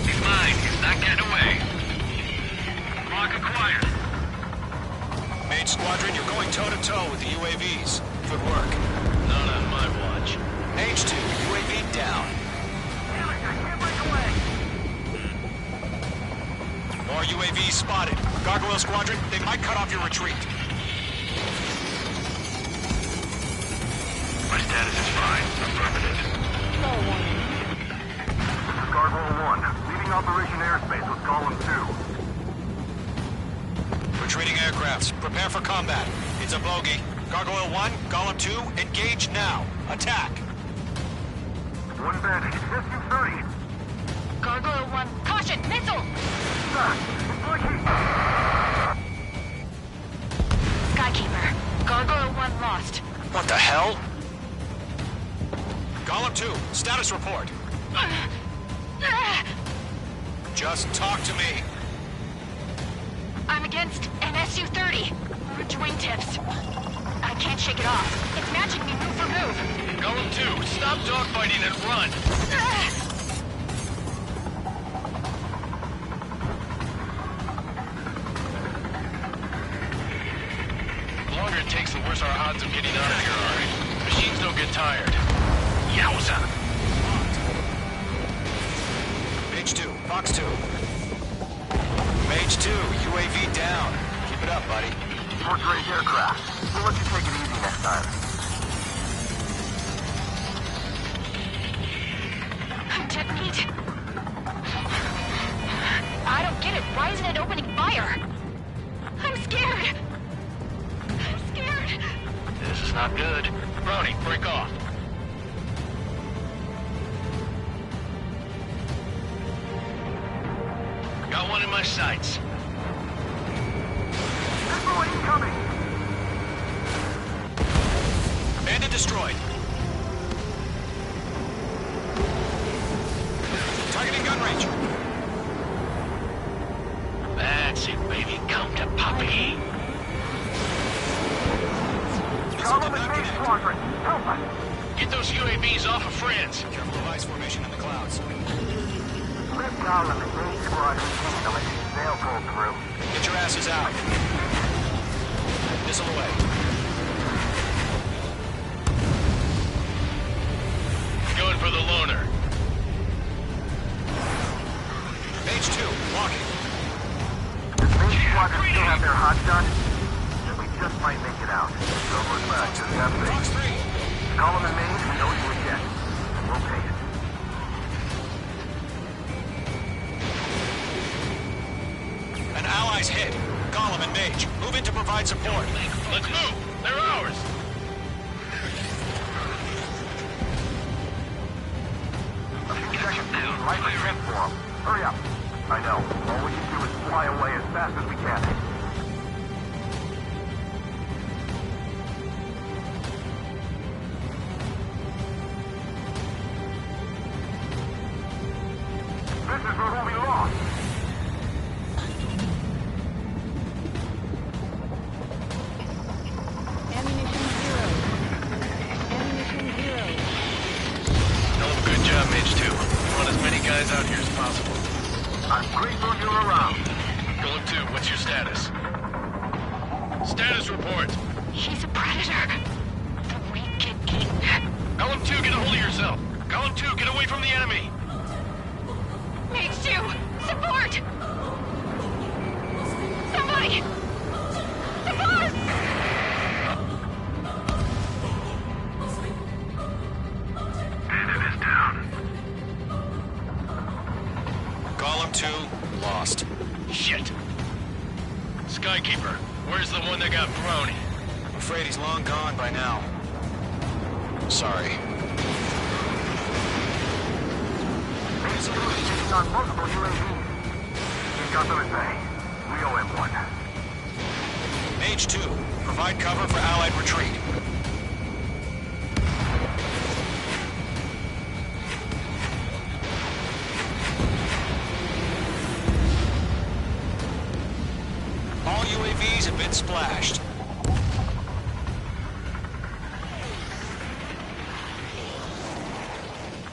He's mine. He's not getting away. Lock acquired. Mage Squadron, you're going toe-to-toe with the UAVs. Good work. Not on my watch. Mage 2, UAV down. Damn it, I can't break away. More UAVs spotted. Gargoyle Squadron, they might cut off your retreat. My status is fine. Affirmative. This is Gargoyle 1, leaving Operation Airspace with Column 2. Retreating aircrafts, prepare for combat. It's a bogey. Gargoyle 1, Column 2, engage now. Attack. One bandit, SU-30. Gargoyle 1, caution, missile! Skykeeper, Gargoyle 1 lost. What the hell? Column 2, status report. Just talk to me. I'm against an SU-30. Orange wingtips. I can't shake it off. It's matching me move for move. Column 2, stop dogfighting and run. The longer it takes, the worse our odds of getting out of here are. Machines don't get tired. Yowza! Mage 2, Fox 2. Mage 2, UAV down. Keep it up, buddy. Fourth-grade aircraft. We'll let you take it easy next time. Detonate. I don't get it. Why isn't it opening fire? I'm scared. I'm scared. This is not good. Brownie, break off. Got one in my sights. Missile incoming! Bandit destroyed. Targeting gun range. That's it, baby. Come to Poppy. Column and Mage Squadron, help us! Get those UAVs off of friends. Careful of ice formation in the clouds. Let Column and Mage Squadron handle it. They'll pull through. Get your asses out. Missile away. Going for the loner. Mage 2, walking. Does Mage Squadron still have their hot shot? Then we just might make it out. Don't look back, just have Fox faith. 3. Column and Mage, we know you again. We'll take it. An ally's hit. Column and Mage, move in to provide support. Let's move. They're ours. A few seconds soon, likely sent for them. Hurry up. I know. All we can do is fly away as fast as we can. This is where we'll be lost. Ammunition 0. Ammunition 0. No, good job, Mage 2. We want as many guys out here as possible. I'm grateful you're around. Column 2, what's your status? Status report. He's a predator. The weak get eaten. Column 2, get a hold of yourself. Column 2, get away from the enemy. Mage 2, support! Somebody! Support! Bandit is down. Column 2, lost. Shit. Skykeeper, where's the one that got brownie? I'm afraid he's long gone by now. Sorry. Mage 2 is taking on multiple UAVs. He's got them at bay. We owe him one. Mage 2, provide cover for Allied retreat. He's a bit splashed.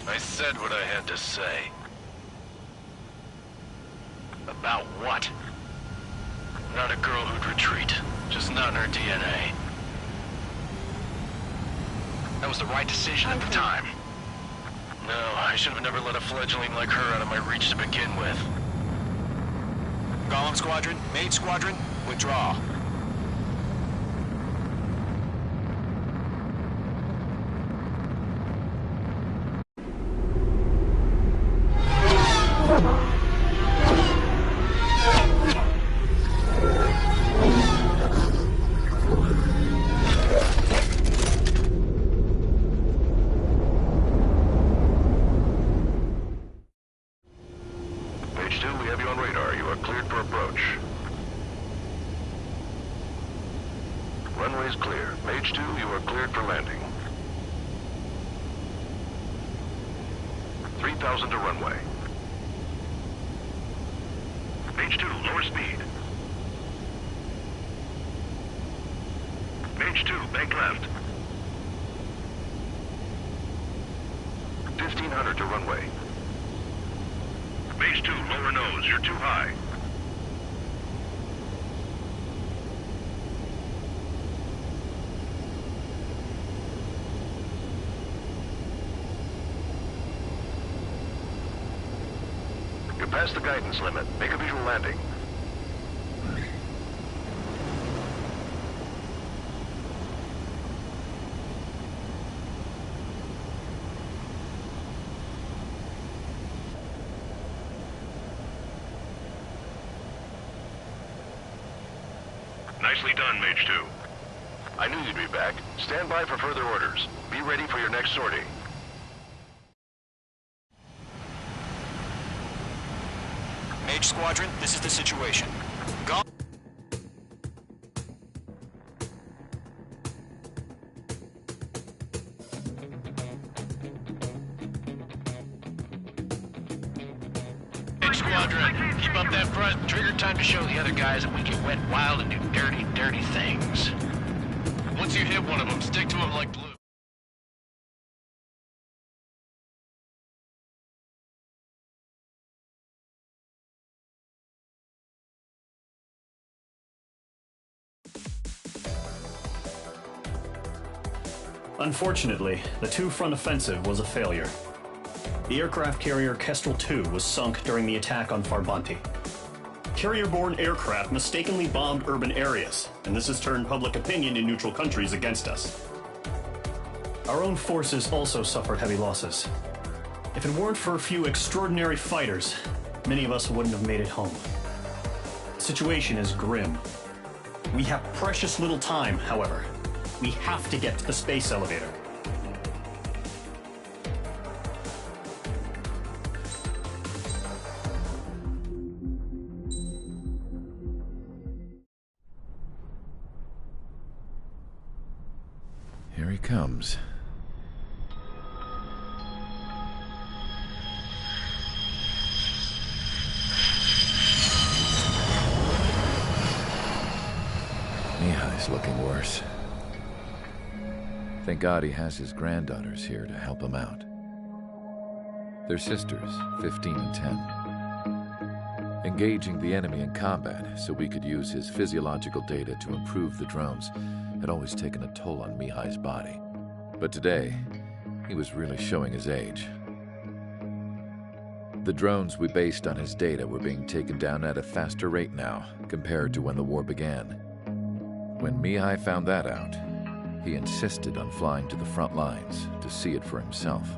I said what I had to say. About what? Not a girl who'd retreat. Just not in her DNA. That was the right decision at the time. No, I should have never let a fledgling like her out of my reach to begin with. Golem Squadron, Mage Squadron, withdraw. Mage 2, we have you on radar. You are cleared for approach. Runway is clear. Mage 2, you are cleared for landing. 3,000 to runway. Mage 2, lower speed. Mage 2, bank left. 1,500 to runway. Mage 2, lower nose. You're too high. You're past the guidance limit. Make a visual landing. Nicely done, Mage 2. I knew you'd be back. Stand by for further orders. Be ready for your next sortie. Mage Squadron, this is the situation. Go. Mage Squadron, keep up that front. Trigger time to show the other guys that we can wet wild and do dirty, dirty things. Once you hit one of them, stick to them like glue. Unfortunately, the two-front offensive was a failure. The aircraft carrier Kestrel II was sunk during the attack on Farbanti. Carrier-borne aircraft mistakenly bombed urban areas, and this has turned public opinion in neutral countries against us. Our own forces also suffered heavy losses. If it weren't for a few extraordinary fighters, many of us wouldn't have made it home. The situation is grim. We have precious little time, however. We have to get to the space elevator. Here he comes. Mihai's looking worse. Thank God he has his granddaughters here to help him out. They're sisters, 15 and 10. Engaging the enemy in combat so we could use his physiological data to improve the drones had always taken a toll on Mihai's body. But today, he was really showing his age. The drones we based on his data were being taken down at a faster rate now compared to when the war began. When Mihai found that out, he insisted on flying to the front lines to see it for himself.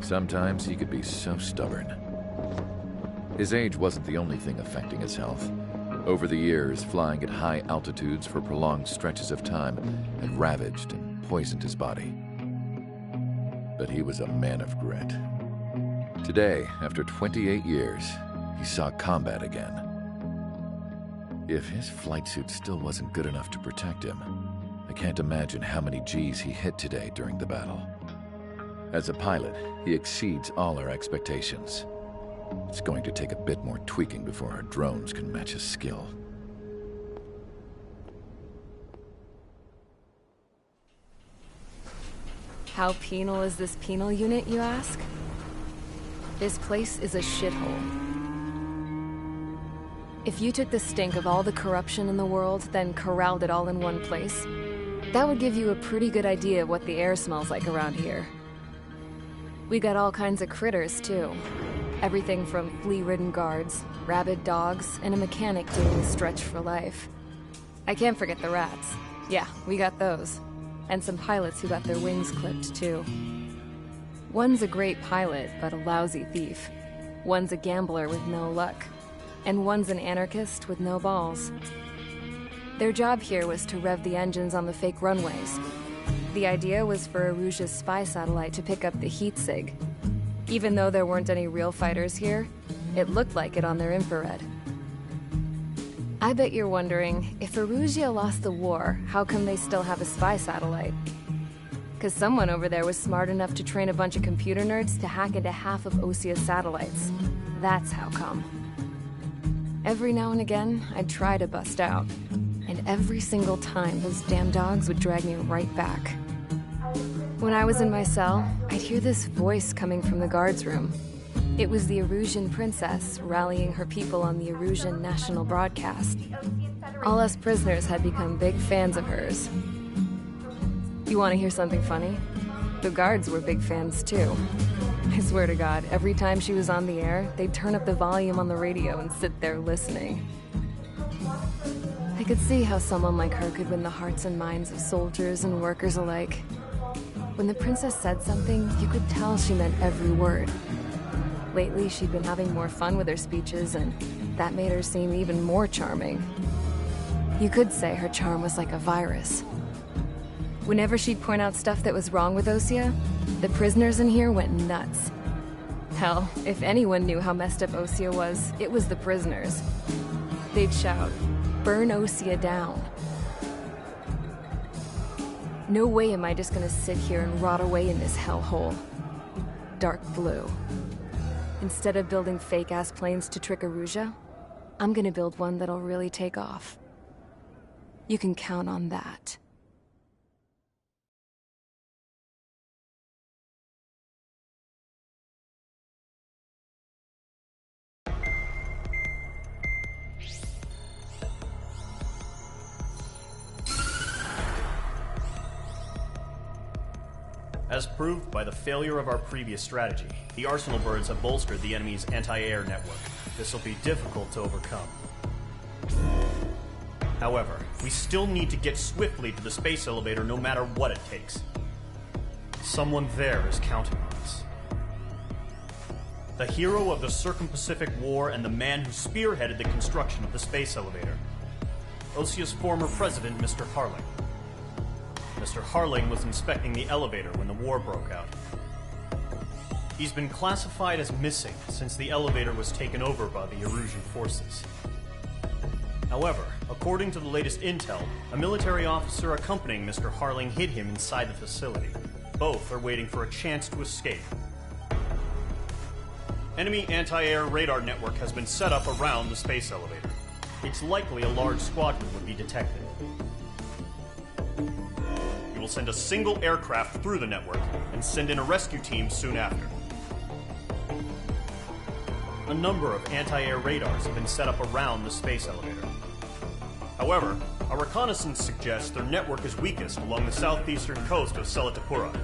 Sometimes he could be so stubborn. His age wasn't the only thing affecting his health. Over the years, flying at high altitudes for prolonged stretches of time had ravaged and poisoned his body. But he was a man of grit. Today, after 28 years, he saw combat again. If his flight suit still wasn't good enough to protect him, I can't imagine how many G's he hit today during the battle. As a pilot, he exceeds all our expectations. It's going to take a bit more tweaking before our drones can match his skill. How penal is this penal unit, you ask? This place is a shithole. If you took the stink of all the corruption in the world, then corralled it all in one place, that would give you a pretty good idea of what the air smells like around here. We got all kinds of critters, too. Everything from flea-ridden guards, rabid dogs, and a mechanic doing the stretch for life. I can't forget the rats. Yeah, we got those. And some pilots who got their wings clipped, too. One's a great pilot, but a lousy thief. One's a gambler with no luck. And one's an anarchist with no balls. Their job here was to rev the engines on the fake runways. The idea was for Erusia's spy satellite to pick up the heat sig. Even though there weren't any real fighters here, it looked like it on their infrared. I bet you're wondering, if Erusia lost the war, how come they still have a spy satellite? Because someone over there was smart enough to train a bunch of computer nerds to hack into half of Osia's satellites. That's how come. Every now and again, I'd try to bust out. And every single time, those damn dogs would drag me right back. When I was in my cell, I'd hear this voice coming from the guards room. It was the Erusian princess rallying her people on the Erusian national broadcast. All us prisoners had become big fans of hers. You want to hear something funny? The guards were big fans too. I swear to God, every time she was on the air, they'd turn up the volume on the radio and sit there listening. I could see how someone like her could win the hearts and minds of soldiers and workers alike. When the princess said something, you could tell she meant every word. Lately, she'd been having more fun with her speeches, and that made her seem even more charming. You could say her charm was like a virus. Whenever she'd point out stuff that was wrong with Osia, the prisoners in here went nuts. Hell, if anyone knew how messed up Osia was, it was the prisoners. They'd shout, "Burn Osia down." No way am I just gonna sit here and rot away in this hellhole. Dark blue. Instead of building fake-ass planes to trick Erusia, I'm gonna build one that'll really take off. You can count on that. As proved by the failure of our previous strategy, the Arsenal birds have bolstered the enemy's anti-air network. This will be difficult to overcome. However, we still need to get swiftly to the space elevator no matter what it takes. Someone there is counting on us. The hero of the Circum-Pacific War and the man who spearheaded the construction of the space elevator. Osia's former president, Mr. Harling. Mr. Harling was inspecting the elevator when the war broke out. He's been classified as missing since the elevator was taken over by the Erusian forces. However, according to the latest intel, a military officer accompanying Mr. Harling hid him inside the facility. Both are waiting for a chance to escape. Enemy anti-air radar network has been set up around the space elevator. It's likely a large squadron would be detected. We will send a single aircraft through the network and send in a rescue team soon after. A number of anti-air radars have been set up around the space elevator. However, our reconnaissance suggests their network is weakest along the southeastern coast of Selatapura,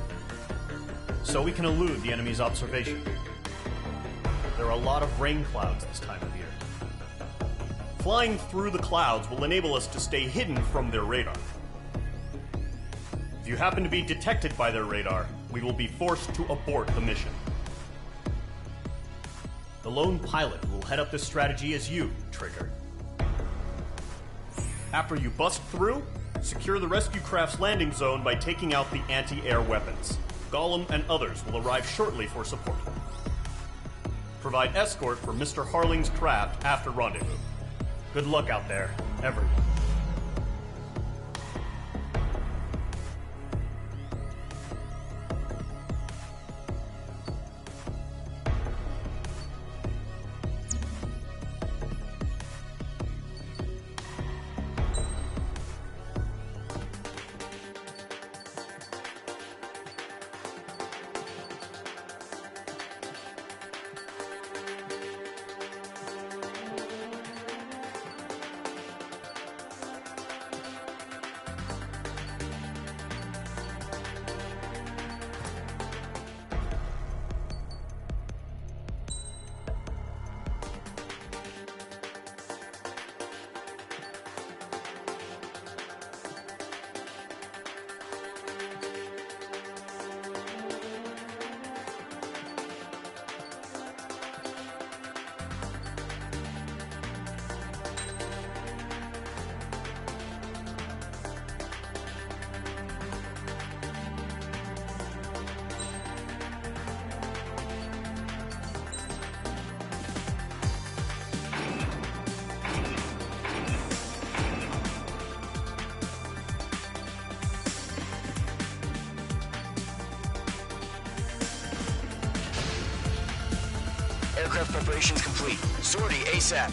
so we can elude the enemy's observation. There are a lot of rain clouds this time of year. Flying through the clouds will enable us to stay hidden from their radar. If you happen to be detected by their radar, we will be forced to abort the mission. The lone pilot who will head up this strategy is you, Trigger. After you bust through, secure the rescue craft's landing zone by taking out the anti-air weapons. Gollum and others will arrive shortly for support. Provide escort for Mr. Harling's craft after rendezvous. Good luck out there, everyone. Aircraft preparations complete. Sortie ASAP.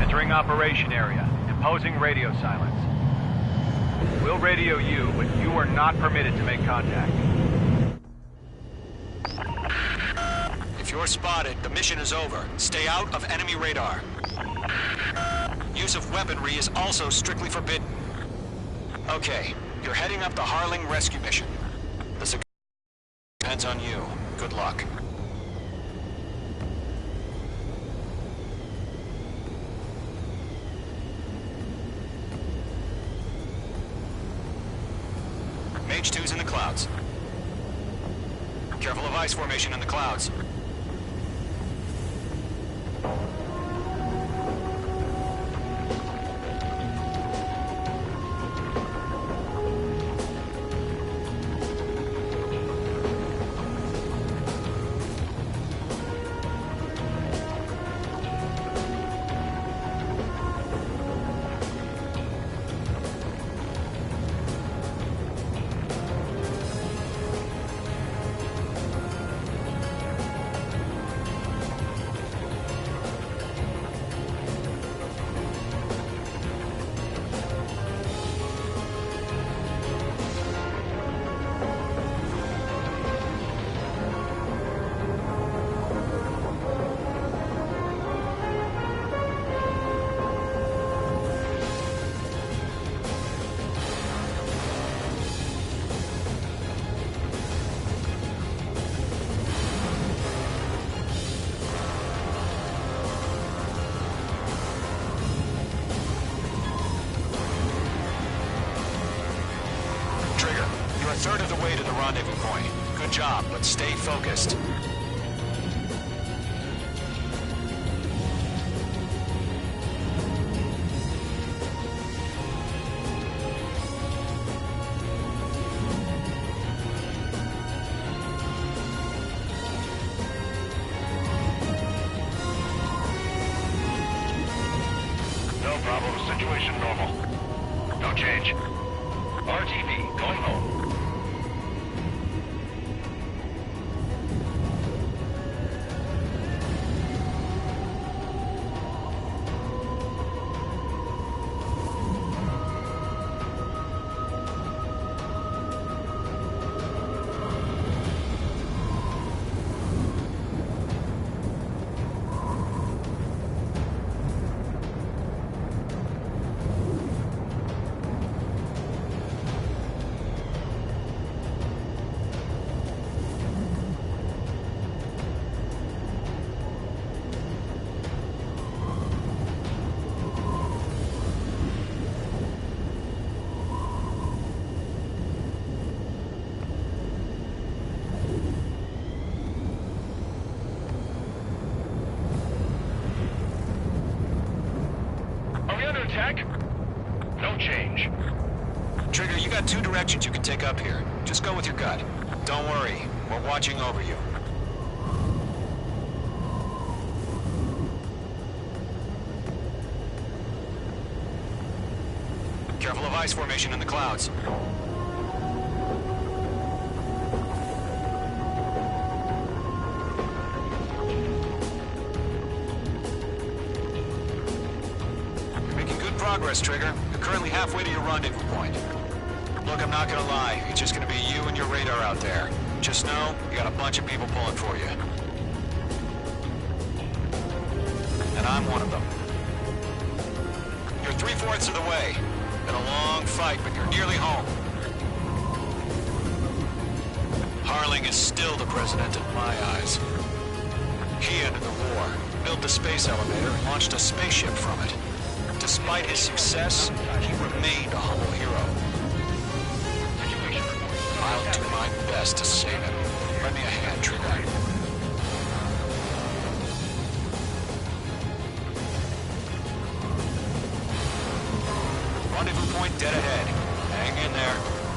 Entering operation area. Imposing radio silence. We'll radio you, but you are not permitted to make contact. If you're spotted, the mission is over. Stay out of enemy radar. Use of weaponry is also strictly forbidden. Okay, you're heading up the Harling rescue mission. The success depends on you. Good luck. Mage 2's in the clouds. Careful of ice formation in the clouds. You're a third of the way to the rendezvous point. Good job, but stay focused. No problem. Situation normal. No change. RTV, going home. Attack? No change. Trigger, you got two directions you can take up here. Just go with your gut. Don't worry, we're watching over you. Careful of ice formation in the clouds. Progress, Trigger. You're currently halfway to your rendezvous point. Look, I'm not gonna lie. It's just gonna be you and your radar out there. Just know, you got a bunch of people pulling for you. And I'm one of them. You're 3/4 of the way. Been a long fight, but you're nearly home. Harling is still the president in my eyes. He ended the war, built the space elevator, and launched a spaceship from it. Despite his success, he remained a humble hero. I'll do my best to save him. Lend me a hand, Trigger. Rendezvous point dead ahead. Hang in there.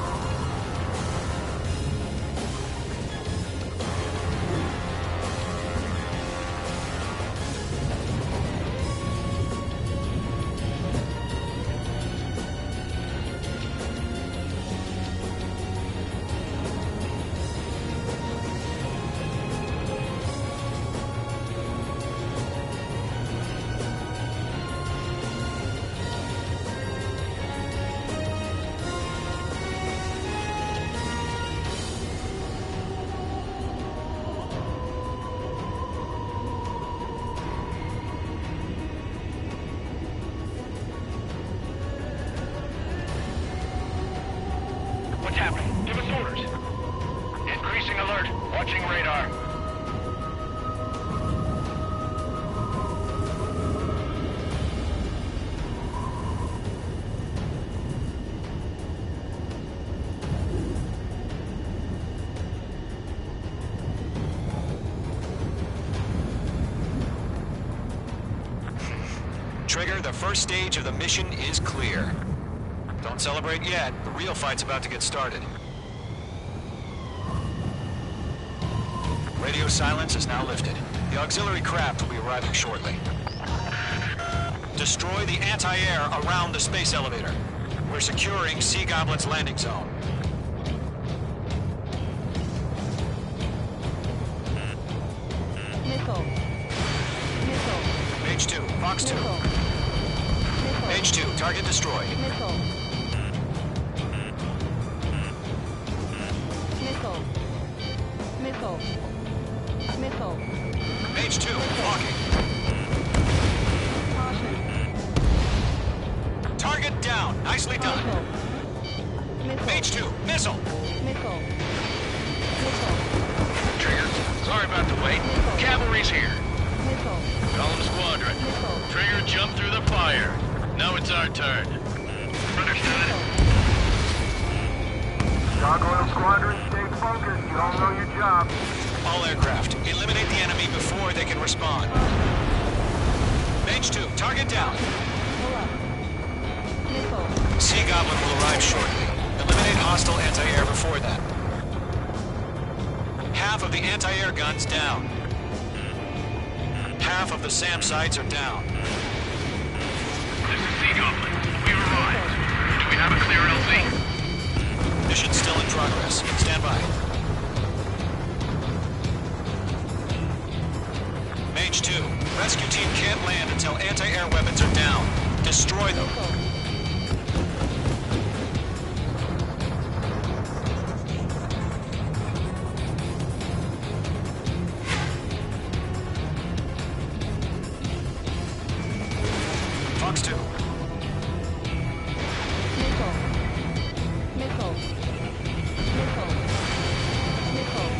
What's happening? Give us orders. Increasing alert. Watching radar. Trigger, the first stage of the mission is clear. Don't celebrate yet. The real fight's about to get started. Radio silence is now lifted. The auxiliary craft will be arriving shortly. Destroy the anti-air around the space elevator. We're securing Sea Goblin's landing zone. Missile. Missile. Page 2, Fox 2. Missile. Page 2, target destroyed. Missile. Missile. Missile. Missile. Page 2, walking. Caution. Target down. Nicely done. Missile. Page 2, missile. Missile. Missile. Trigger, sorry about the wait. Cavalry's here. Missile. Call them squadron. Trigger jumped through the fire. Now it's our turn. Understood. Gargoyle Squadron, stay focused. You all know your job. All aircraft, eliminate the enemy before they can respond. Page 2, target down. Missile. Sea Goblin will arrive shortly. Eliminate hostile anti-air before that. Half of the anti-air guns down. Half of the SAM sites are down. This is Sea Goblin. We've arrived. Do we have a clear LZ? Mission still in progress. Stand by. Mage 2, rescue team can't land until anti-air weapons are down. Destroy them. Fox 2. Missile. Missile. Missile. Missile.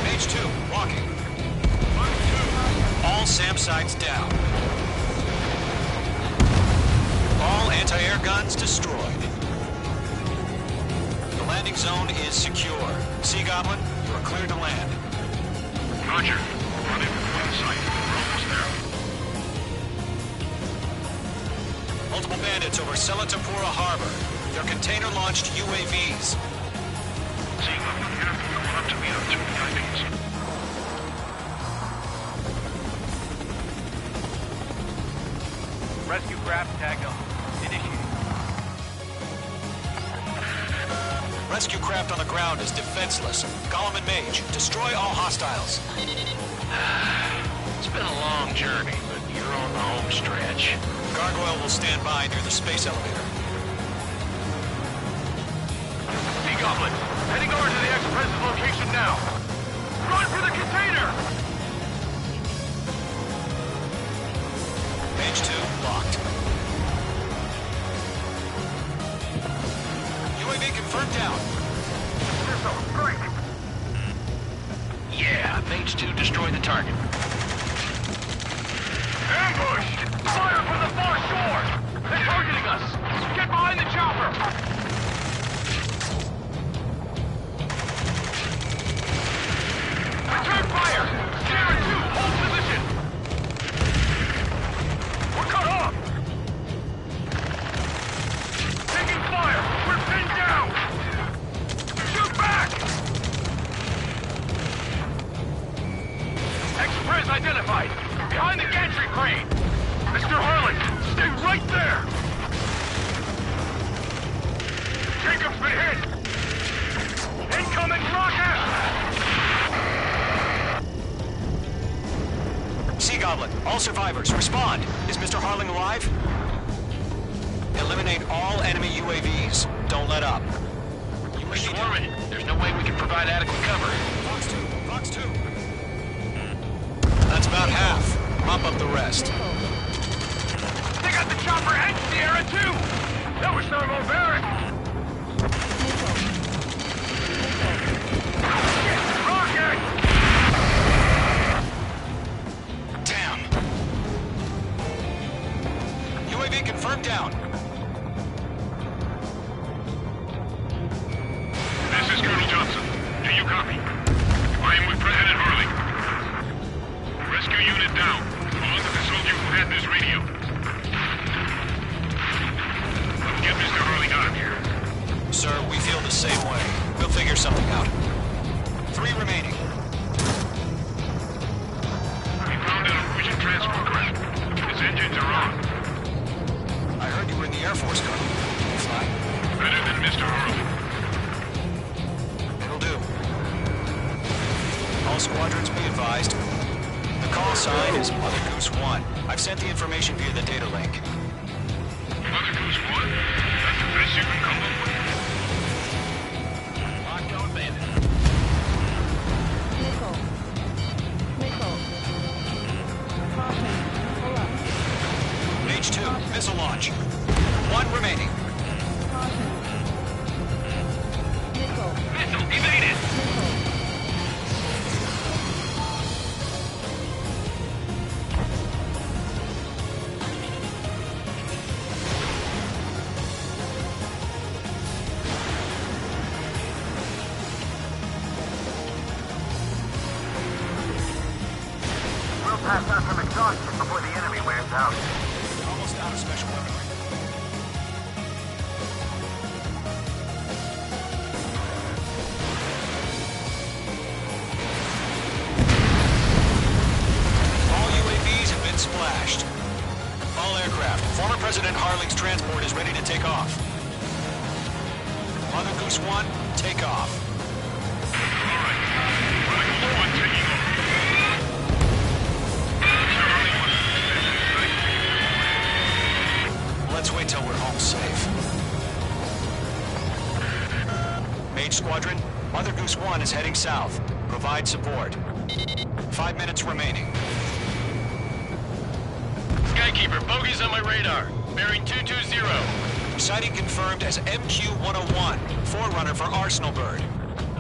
Mage 2, walking. All SAM sites down. All anti-air guns destroyed. The landing zone is secure. Sea Goblin, you are cleared to land. Roger. Running for one site. We're almost there. Multiple bandits over Selatapura Harbor. They're container-launched UAVs. Sea Goblin, you have to go up to meet up 2 VIPs. Rescue craft tagged on. Initiating. Rescue craft on the ground is defenseless. Gollum and Mage, destroy all hostiles. It's been a long journey, but you're on the home stretch. Gargoyle will stand by near the space elevator. Sea Goblin, heading over to the ex-president's location now. Run for the container! Page 2, locked. UAV confirmed down. Yeah, Mage 2 destroyed the target. Ambush! Fire from the far shore! They're targeting us! Get behind the chopper! Return fire! Sierra 2, hold position! We're cut off! Taking fire! We're pinned down! Shoot back! Express identified! Behind the gantry crane! Mr. Harlan, stay right there! Jacob's been hit! Incoming rocket! Sea Goblin, all survivors, respond. Is Mr. Harling alive? Eliminate all enemy UAVs. Don't let up. We're swarming. There's no way we can provide adequate cover. Fox 2, Fox 2. That's about half. Mop up the rest. They got the chopper and Sierra 2! That was thermobaric! Rocket! Damn. UAV confirmed down. This is Colonel Johnson. Do you copy? I am with President Harley. Rescue unit down. Along with the soldier who had this radio. Get Mr. Harley out of here. Sir, we feel the same way. We'll figure something out. 3 remaining. We found an Norwegian transport craft. His engines are on. I heard you were in the Air Force, Colonel. Can you fly? Better than Mr. Harley. It'll do. All squadrons be advised. The call sign is Mother Goose 1. I've sent the information via the data link. Mother Goose 1? That's the best you can come up with? Lockdown bandit. Nickel. Nickel. Caution. Pull up. Mage 2, missile launch. 1 remaining. Caution. Nickel. Missile evaded! Nickel. We'll pass out some exhaustion before the enemy wears out. Almost out of special weaponry. All UAVs have been splashed. All aircraft. Former President Harling's transport is ready to take off. Mother Goose 1, take off. Alright. Mother Goose 1 taking off. Mr. Harley wants to Let's wait till we're home safe. Mage Squadron, Mother Goose 1 is heading south. Provide support. 5 minutes remaining. Skykeeper, bogeys on my radar. Bearing 220. Sighting confirmed as MQ-101, forerunner for Arsenal Bird.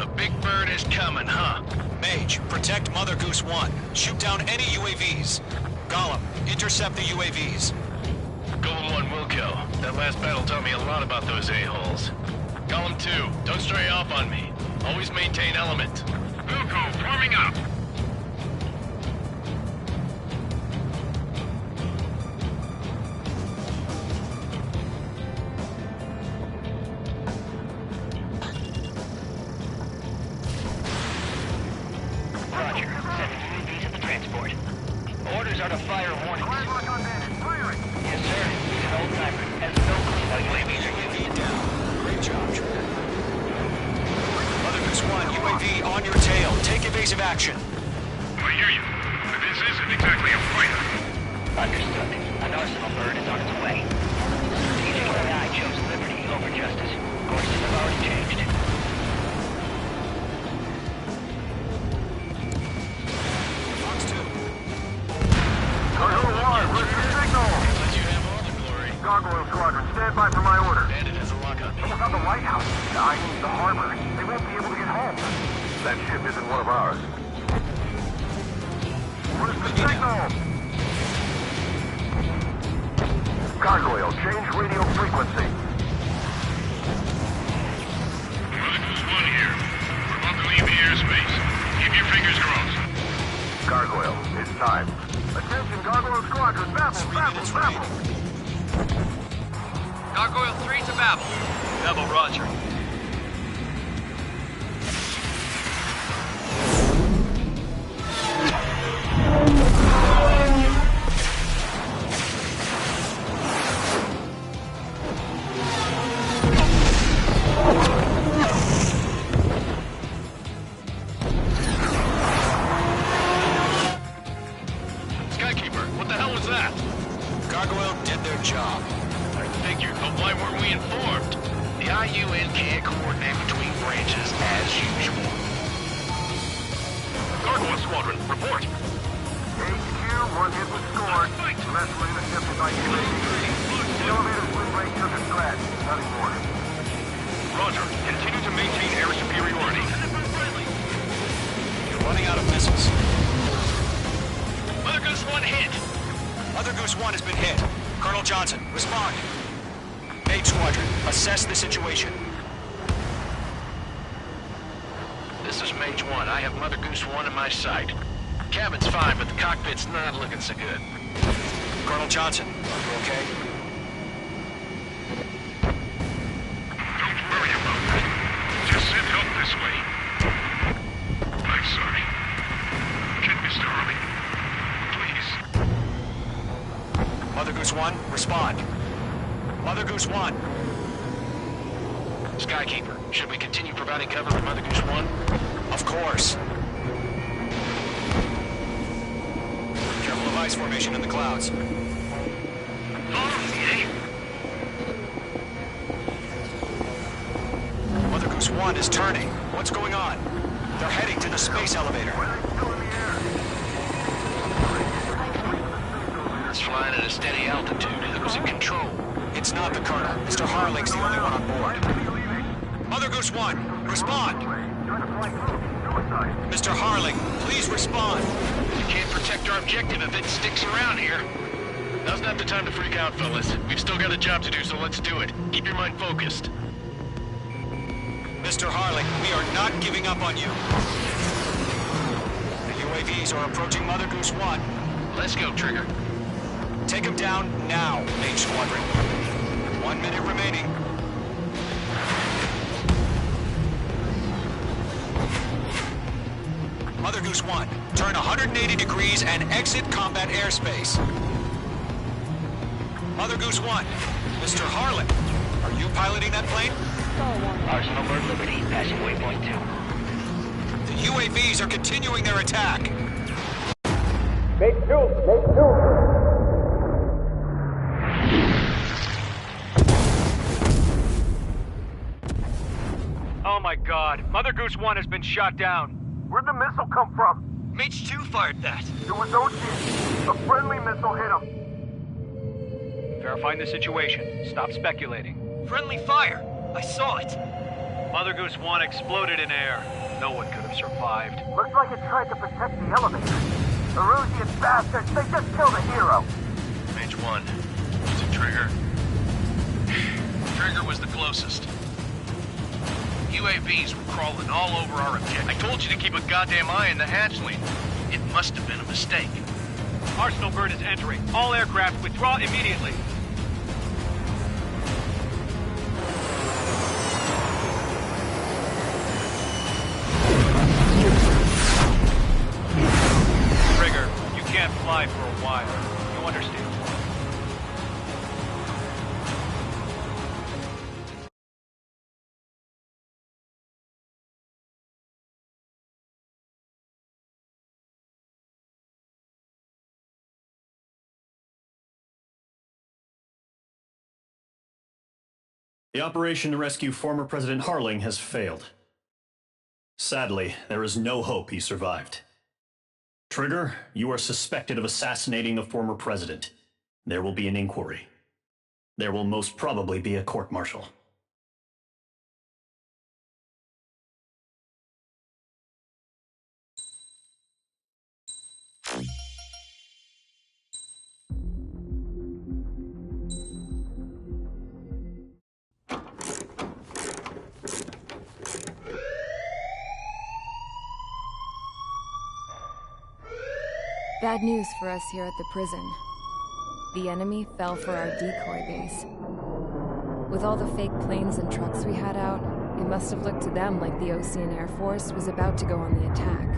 A big bird is coming, huh? Mage, protect Mother Goose 1. Shoot down any UAVs. Gollum, intercept the UAVs. Golem 1 will kill. That last battle taught me a lot about those a-holes. Golem 2, don't stray off on me. Always maintain element. Wilco, forming up. Roger. Sending UAVs at the transport. Orders are to fire warnings. Yes, sir. He's an old-timer. Has no clue how UAVs are used. UAV down. Great job, Trooper. Mother Goose 1, UAV on your tail. Take evasive action. I hear you. But this isn't exactly a fighter. Understood. An Arsenal Bird is on its way. Strategic AI chose liberty over justice. Courses have already changed. Fox 2. Cargo 1, where's the signal? Let you have all the glory. Gargoyle Squadron, stand by for my order. Bandit has a lock on me. What about the lighthouse? I mean, the harbor. They won't be able to get home. That ship isn't one of ours. Where's the signal? Gargoyle, change radio frequency. Mother Goose 1 here. We're about to leave the airspace. Keep your fingers crossed. Gargoyle, it's time. Attention, Gargoyle Squadron, Babel, Babel, Babel. Gargoyle 3 to Babel. Double roger. Skykeeper, what the hell was that? Gargoyle did their job. I figured, but why weren't we informed? The IUN can't coordinate between branches as usual. Gargoyle Squadron, report. HQ, one hit was scored. Less lane attempted by UAV. The elevator's wind break took a scratch. been hit. Colonel Johnson, respond. Mage Squadron, assess the situation. This is Mage 1. I have Mother Goose 1 in my sight. Cabin's fine, but the cockpit's not looking so good. Colonel Johnson, are you okay? Don't worry about that. Just send help this way. I'm sorry. Get Mr. Hurley. Please. Mother Goose 1, respond. Mother Goose 1. Skykeeper, should we continue providing cover for Mother Goose 1? Of course. Careful of ice formation in the clouds. Mother Goose 1 is turning. What's going on? They're heading to the space elevator. It's flying at a steady altitude. Who's in control? It's not the Colonel. Mr. Harling's the only one on board. Mother Goose 1, respond! Mr. Harling, please respond! We can't protect our objective if it sticks around here. Now's not the time to freak out, fellas. We've still got a job to do, so let's do it. Keep your mind focused. Mr. Harling, we are not giving up on you. The UAVs are approaching Mother Goose 1. Let's go, Trigger. Take him down now, Mage Squadron. 1 minute remaining. Mother Goose 1, turn 180 degrees and exit combat airspace. Mother Goose 1, Mr. Harlan, are you piloting that plane? Arsenal Bird Liberty, passing waypoint 2. The UAVs are continuing their attack. Make two. Oh my god, Mother Goose 1 has been shot down. Where'd the missile come from? Mage 2 fired that. It was Ocean. A friendly missile hit him. Verifying the situation. Stop speculating. Friendly fire. I saw it. Mother Goose 1 exploded in air. No one could have survived. Looks like it tried to protect the elevator. Erusian bastards, they just killed a hero. Mage 1. Was it Trigger? Trigger was the closest. UAVs were crawling all over our objective. I told you to keep a goddamn eye in the hatchling. It must have been a mistake. Arsenal Bird is entering. All aircraft withdraw immediately. Trigger, you can't fly for a while. You understand? The operation to rescue former President Harling has failed. Sadly, there is no hope he survived. Trigger, you are suspected of assassinating the former president. There will be an inquiry. There will most probably be a court-martial. Bad news for us here at the prison. The enemy fell for our decoy base. With all the fake planes and trucks we had out, it must have looked to them like the Ocean Air Force was about to go on the attack.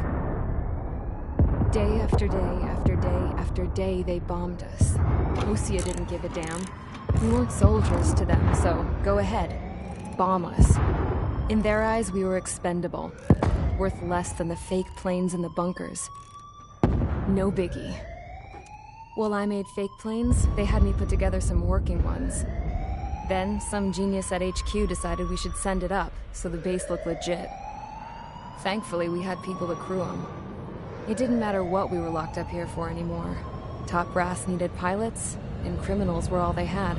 Day after day after day after day, they bombed us. Osea didn't give a damn. We weren't soldiers to them, so go ahead. Bomb us. In their eyes, we were expendable. Worth less than the fake planes in the bunkers. No biggie. While I made fake planes, they had me put together some working ones. Then, some genius at HQ decided we should send it up, so the base looked legit. Thankfully, we had people to crew them. It didn't matter what we were locked up here for anymore. Top brass needed pilots, and criminals were all they had.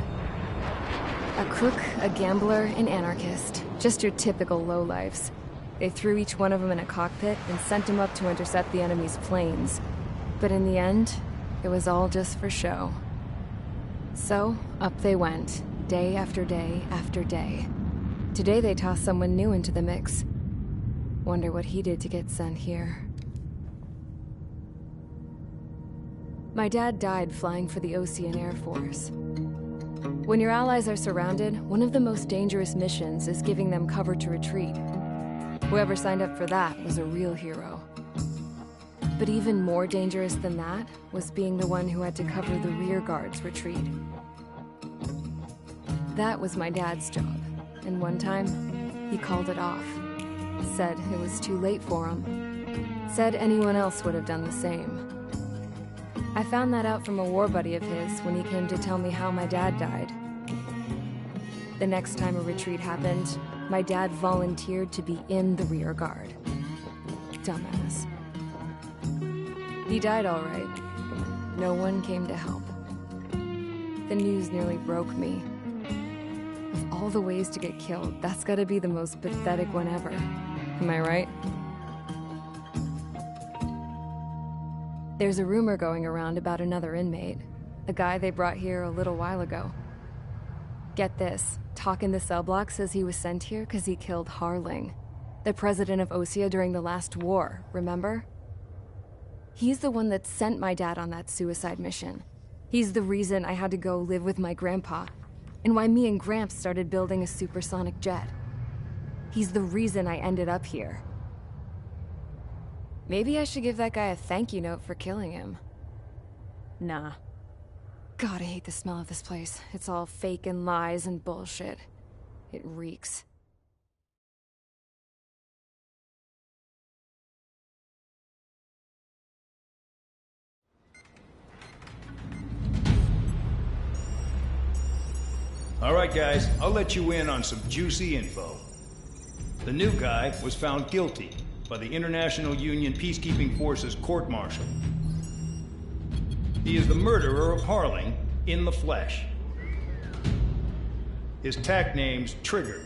A crook, a gambler, an anarchist. Just your typical lowlifes. They threw each one of them in a cockpit and sent them up to intercept the enemy's planes. But in the end, it was all just for show. So, up they went, day after day after day. Today they tossed someone new into the mix. Wonder what he did to get sent here. My dad died flying for the Ocean Air Force. When your allies are surrounded, one of the most dangerous missions is giving them cover to retreat. Whoever signed up for that was a real hero. But even more dangerous than that was being the one who had to cover the rear guard's retreat. That was my dad's job, and one time, he called it off. Said it was too late for him. Said anyone else would have done the same. I found that out from a war buddy of his when he came to tell me how my dad died. The next time a retreat happened, my dad volunteered to be in the rear guard. Dumbass. He died all right. No one came to help. The news nearly broke me. Of all the ways to get killed, that's gotta be the most pathetic one ever. Am I right? There's a rumor going around about another inmate. A guy they brought here a little while ago. Get this, talk in the cell block says he was sent here because he killed Harling, the president of Osea during the last war, remember? He's the one that sent my dad on that suicide mission. He's the reason I had to go live with my grandpa, and why me and Gramps started building a supersonic jet. He's the reason I ended up here. Maybe I should give that guy a thank you note for killing him. Nah. God, I hate the smell of this place. It's all fake and lies and bullshit. It reeks. All right, guys, I'll let you in on some juicy info. The new guy was found guilty by the International Union Peacekeeping Forces court-martial. He is the murderer of Harling in the flesh. His TAC name's Trigger.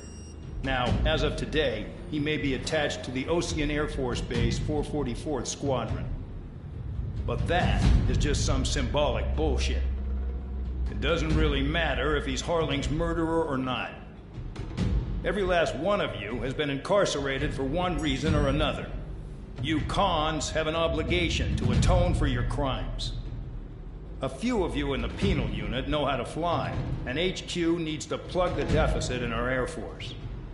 Now, as of today, he may be attached to the Ocean Air Force Base 444th Squadron. But that is just some symbolic bullshit. It doesn't really matter if he's Harling's murderer or not. Every last one of you has been incarcerated for one reason or another. You cons have an obligation to atone for your crimes. A few of you in the penal unit know how to fly, and HQ needs to plug the deficit in our Air Force.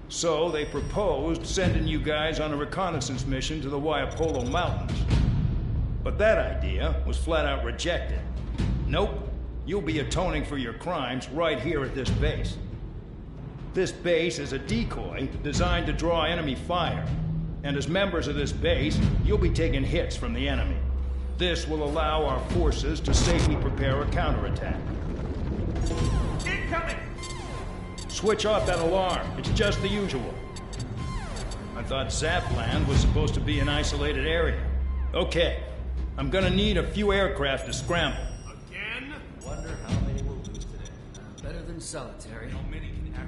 So they proposed sending you guys on a reconnaissance mission to the Waiapolo Mountains. But that idea was flat out rejected. Nope, you'll be atoning for your crimes right here at this base. This base is a decoy designed to draw enemy fire. And as members of this base, you'll be taking hits from the enemy. This will allow our forces to safely prepare a counterattack. Incoming! Switch off that alarm. It's just the usual. I thought Zapland was supposed to be an isolated area. Okay, I'm gonna need a few aircraft to scramble. Again? Wonder how many we'll lose today. Better than solitary.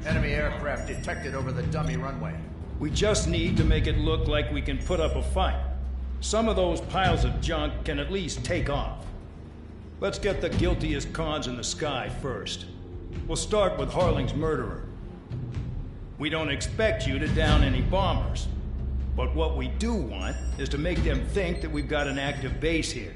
Enemy aircraft detected over the dummy runway. We just need to make it look like we can put up a fight. Some of those piles of junk can at least take off. Let's get the guiltiest cons in the sky first. We'll start with Harling's murderer. We don't expect you to down any bombers. But what we do want is to make them think that we've got an active base here.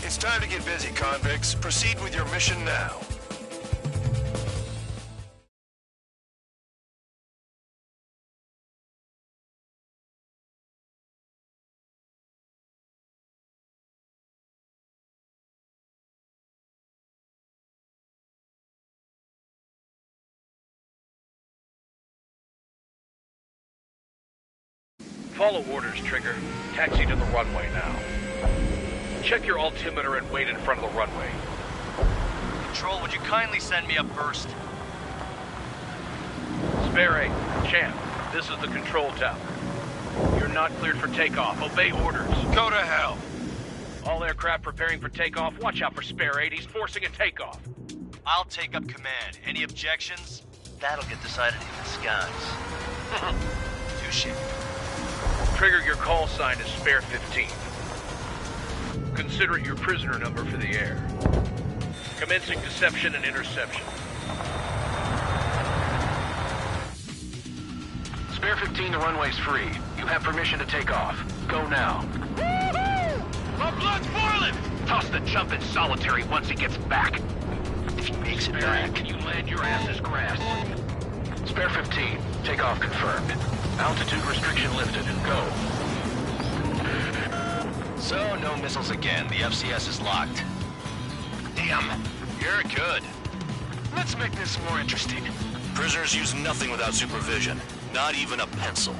It's time to get busy, convicts. Proceed with your mission now. Follow orders, Trigger. Taxi to the runway now. Check your altimeter and wait in front of the runway. Control, would you kindly send me up first? Spare 8, Champ, this is the control tower. You're not cleared for takeoff. Obey orders. Go to hell. All aircraft preparing for takeoff. Watch out for Spare 8. He's forcing a takeoff. I'll take up command. Any objections? That'll get decided in the skies. Touche. Trigger, your call sign is Spare 15. Consider it your prisoner number for the air. Commencing deception and interception. Spare 15, the runway's free. You have permission to take off. Go now. My blood's boiling! Toss the jump in solitary once he gets back. If he makes it Spare 8, back. can you land your ass's grass? Spare 15, takeoff confirmed. Altitude restriction lifted. Go. So, no missiles again. The FCS is locked. Damn, you're good. Let's make this more interesting. Prisoners use nothing without supervision. Not even a pencil.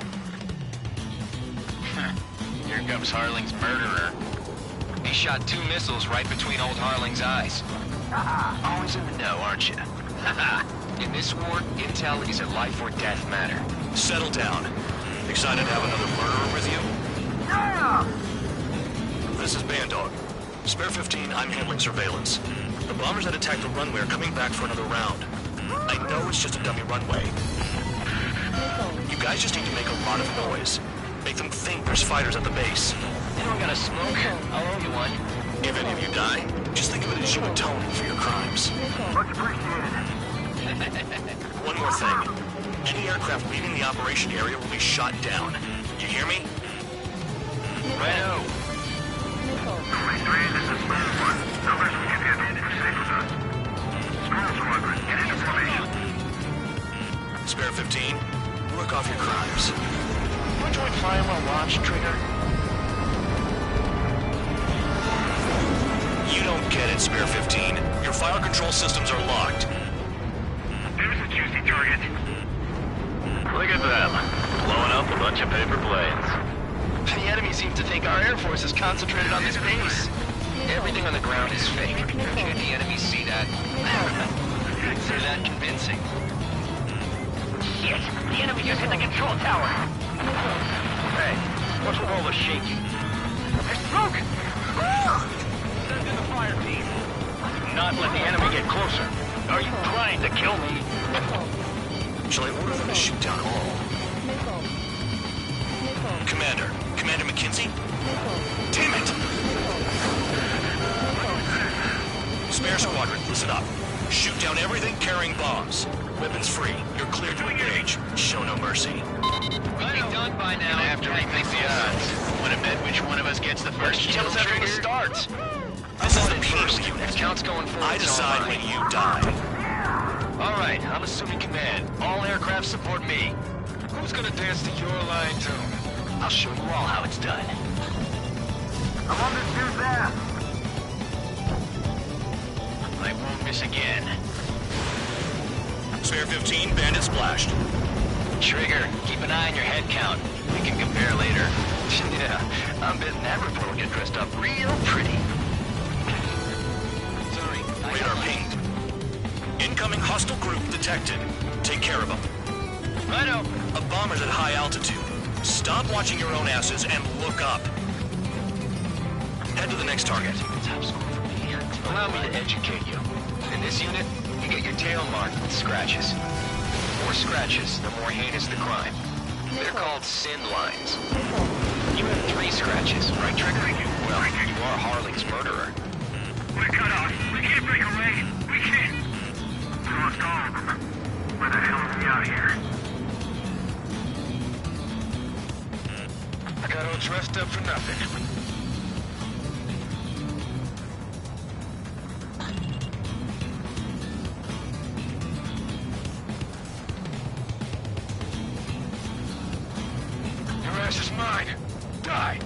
Here comes Harling's murderer. He shot 2 missiles right between old Harling's eyes. Always in the know, aren't you? In this war, intel is a life or death matter. Settle down. Excited to have another murderer with you? Yeah! This is Bandog. Spare 15, I'm handling surveillance. The bombers that attacked the runway are coming back for another round. I know it's just a dummy runway. You guys just need to make a lot of noise. Make them think there's fighters at the base. Anyone got a smoke? I'll owe you one. If any of you die, just think of it as you atoning for your crimes. Much appreciated. One more thing. Any aircraft leaving the operation area will be shot down. You hear me? Righto. 23, this is Squadron 1. Numbers will give you a minute for safe with us. Small Squadron, get into formation. Spare 15, work off your crimes. You enjoyed flying while watched, Trigger? You don't get it, Spare 15. Your fire control systems are locked. There's a juicy target. Look at them. Blowing up a bunch of paper planes. The enemy seems to think our Air Force is concentrated on this base. Everything on the ground is fake. Can the enemy see that? Consider that convincing. Shit! The enemy just hit the control tower! Hey, what's with all the shaking? There's smoke! Send in the fire team. Do not let the enemy get closer. Are you trying to kill me? Shall I order them to shoot down all? Commander McKinsey? Damn it! Spare squadron, listen up. Shoot down everything carrying bombs. Weapons free. You're cleared to engage. Show no mercy. We'd be done by now. Gonna have to rethink the odds. Want to bet which one of us gets the first Tell kill us after trigger? the starts. This is the first unit. Counts going forward. I decide when you die. All right, I'm assuming command. All aircraft support me. Who's gonna dance to your line tune? I'll show you all how it's done. I'm on this dude's ass. I won't miss again. Spare 15, bandit splashed. Trigger, keep an eye on your head count. We can compare later. Yeah, I'm betting that report will get dressed up real pretty. Sorry. Radar pinged. Incoming hostile group detected. Take care of them. Righto. A bomber's at high altitude. Stop watching your own asses and look up. Head to the next target. Top score for me. Allow me to educate you. In this unit, you get your tail marked with scratches. The more scratches, the more heinous the crime. They're called sin lines. You have 3 scratches, right, Trigger? Well, you are Harling's murderer. We're cut off. We can't break away. We can't. We lost all of them. Where the hell are we out here? I got all dressed up for nothing. Your ass is mine. Die.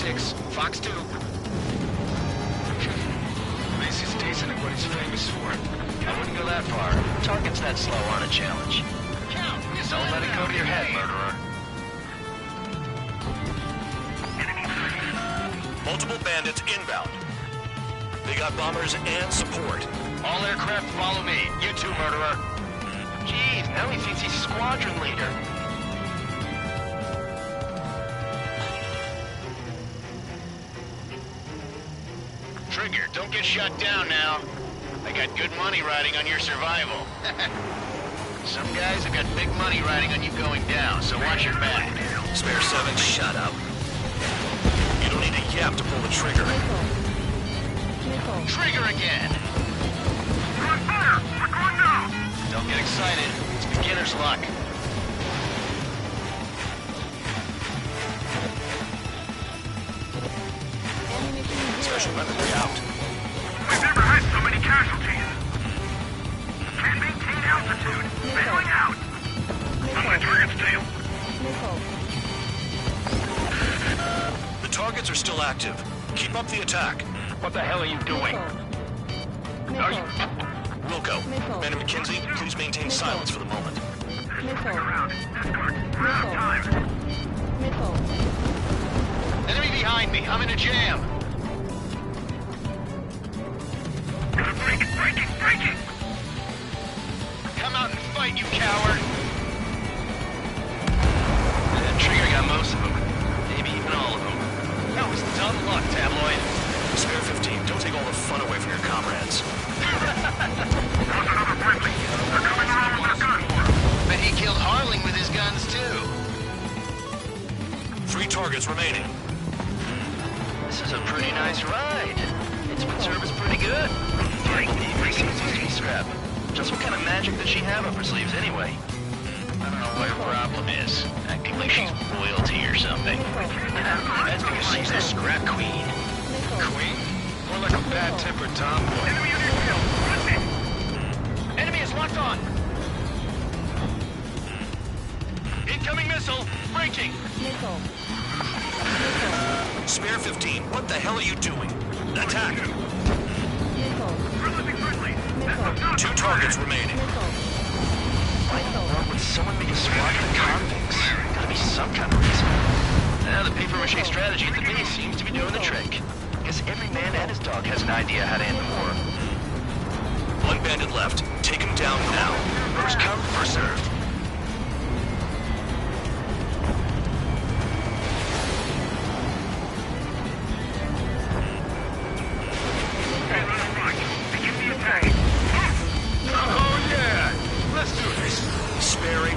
6, Fox 2. At least he's decent at what he's famous for. I wouldn't go that far. Targets that slow aren't a challenge. Don't let it go to your head, murderer. Multiple bandits inbound. They got bombers and support. All aircraft follow me. You too, murderer. Jeez, now he thinks he's squadron leader. Trigger, don't get shut down now. I got good money riding on your survival. Some guys have got big money riding on you going down, so watch your back. Spare 7, shut up. You don't need a yap to pull the trigger. Trigger again! We're on fire! We're going down! Don't get excited. It's beginner's luck. Special weaponry out. We've never had so many casualties. Can't maintain altitude. Bailing out. On my target's tail. The targets are still active. Keep up the attack. What the hell are you doing? Are you... Wilco, Man and McKenzie, please maintain silence for the moment. Enemy behind me. I'm in a jam. Breaking! Come out and fight, you coward! Trigger got most of them. Maybe even all of them. That was dumb luck, Tabloid. Spare 15, don't take all the fun away from your comrades. Bet he killed Harling with his guns, too. 3 targets remaining. This is a pretty nice ride. Its service pretty good. Scrap. Just what kind of magic does she have up her sleeves anyway? I don't know what her problem is. Acting like she's royalty or something. That's because she's a scrap queen. Queen? More like a bad-tempered tomboy. Enemy is locked on! Incoming missile! Breaking! Spare 15, what the hell are you doing? Attack! 2 targets remaining. Why in the world would someone make a squadron of convicts? Gotta be some kind of reason. Now the paper-mache strategy at the base seems to be doing the trick. Guess every man and his dog has an idea how to end the war. 1 bandit left. Take him down now. First come, first served.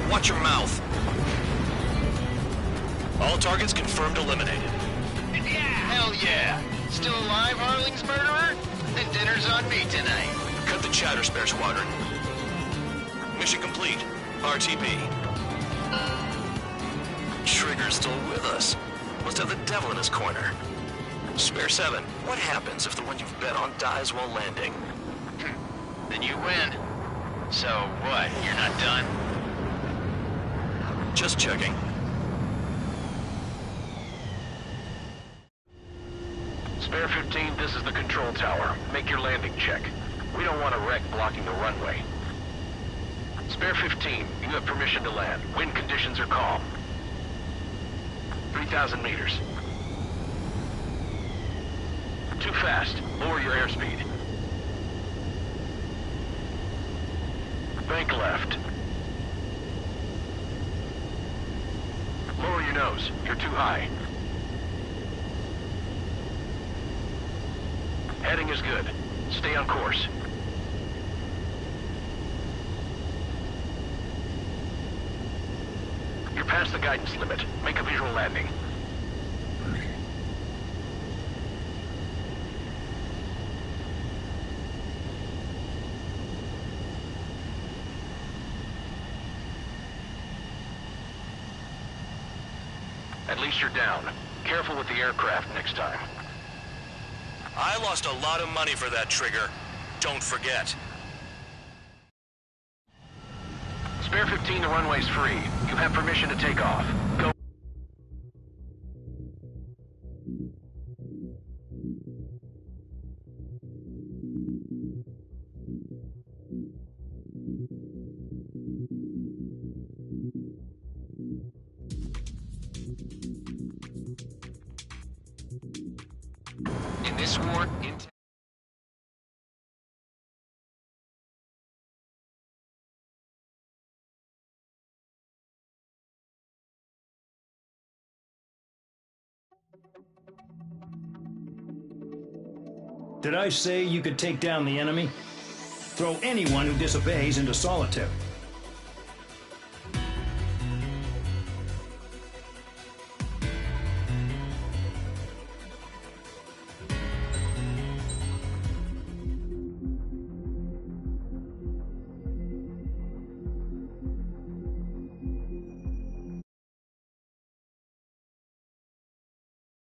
Watch your mouth. All targets confirmed eliminated. Yeah! Hell yeah! Still alive, Harling's murderer? Then dinner's on me tonight. Cut the chatter, Spare Squadron. Mission complete. RTB. Trigger's still with us. Must have the devil in his corner. Spare 7, what happens if the one you've bet on dies while landing? Then you win. So what, you're not done? Just checking. Spare 15, this is the control tower. Make your landing check. We don't want a wreck blocking the runway. Spare 15, you have permission to land. Wind conditions are calm. 3,000 meters. Too fast. Lower your airspeed. Bank left. Lower your nose. You're too high. Heading is good. Stay on course. You're past the guidance limit. Make a visual landing. At least you're down. Careful with the aircraft next time. I lost a lot of money for that trigger. Don't forget. Spare 15, the runway's free. You have permission to take off. Go. In this war, Did I say you could take down the enemy? Throw anyone who disobeys into solitary.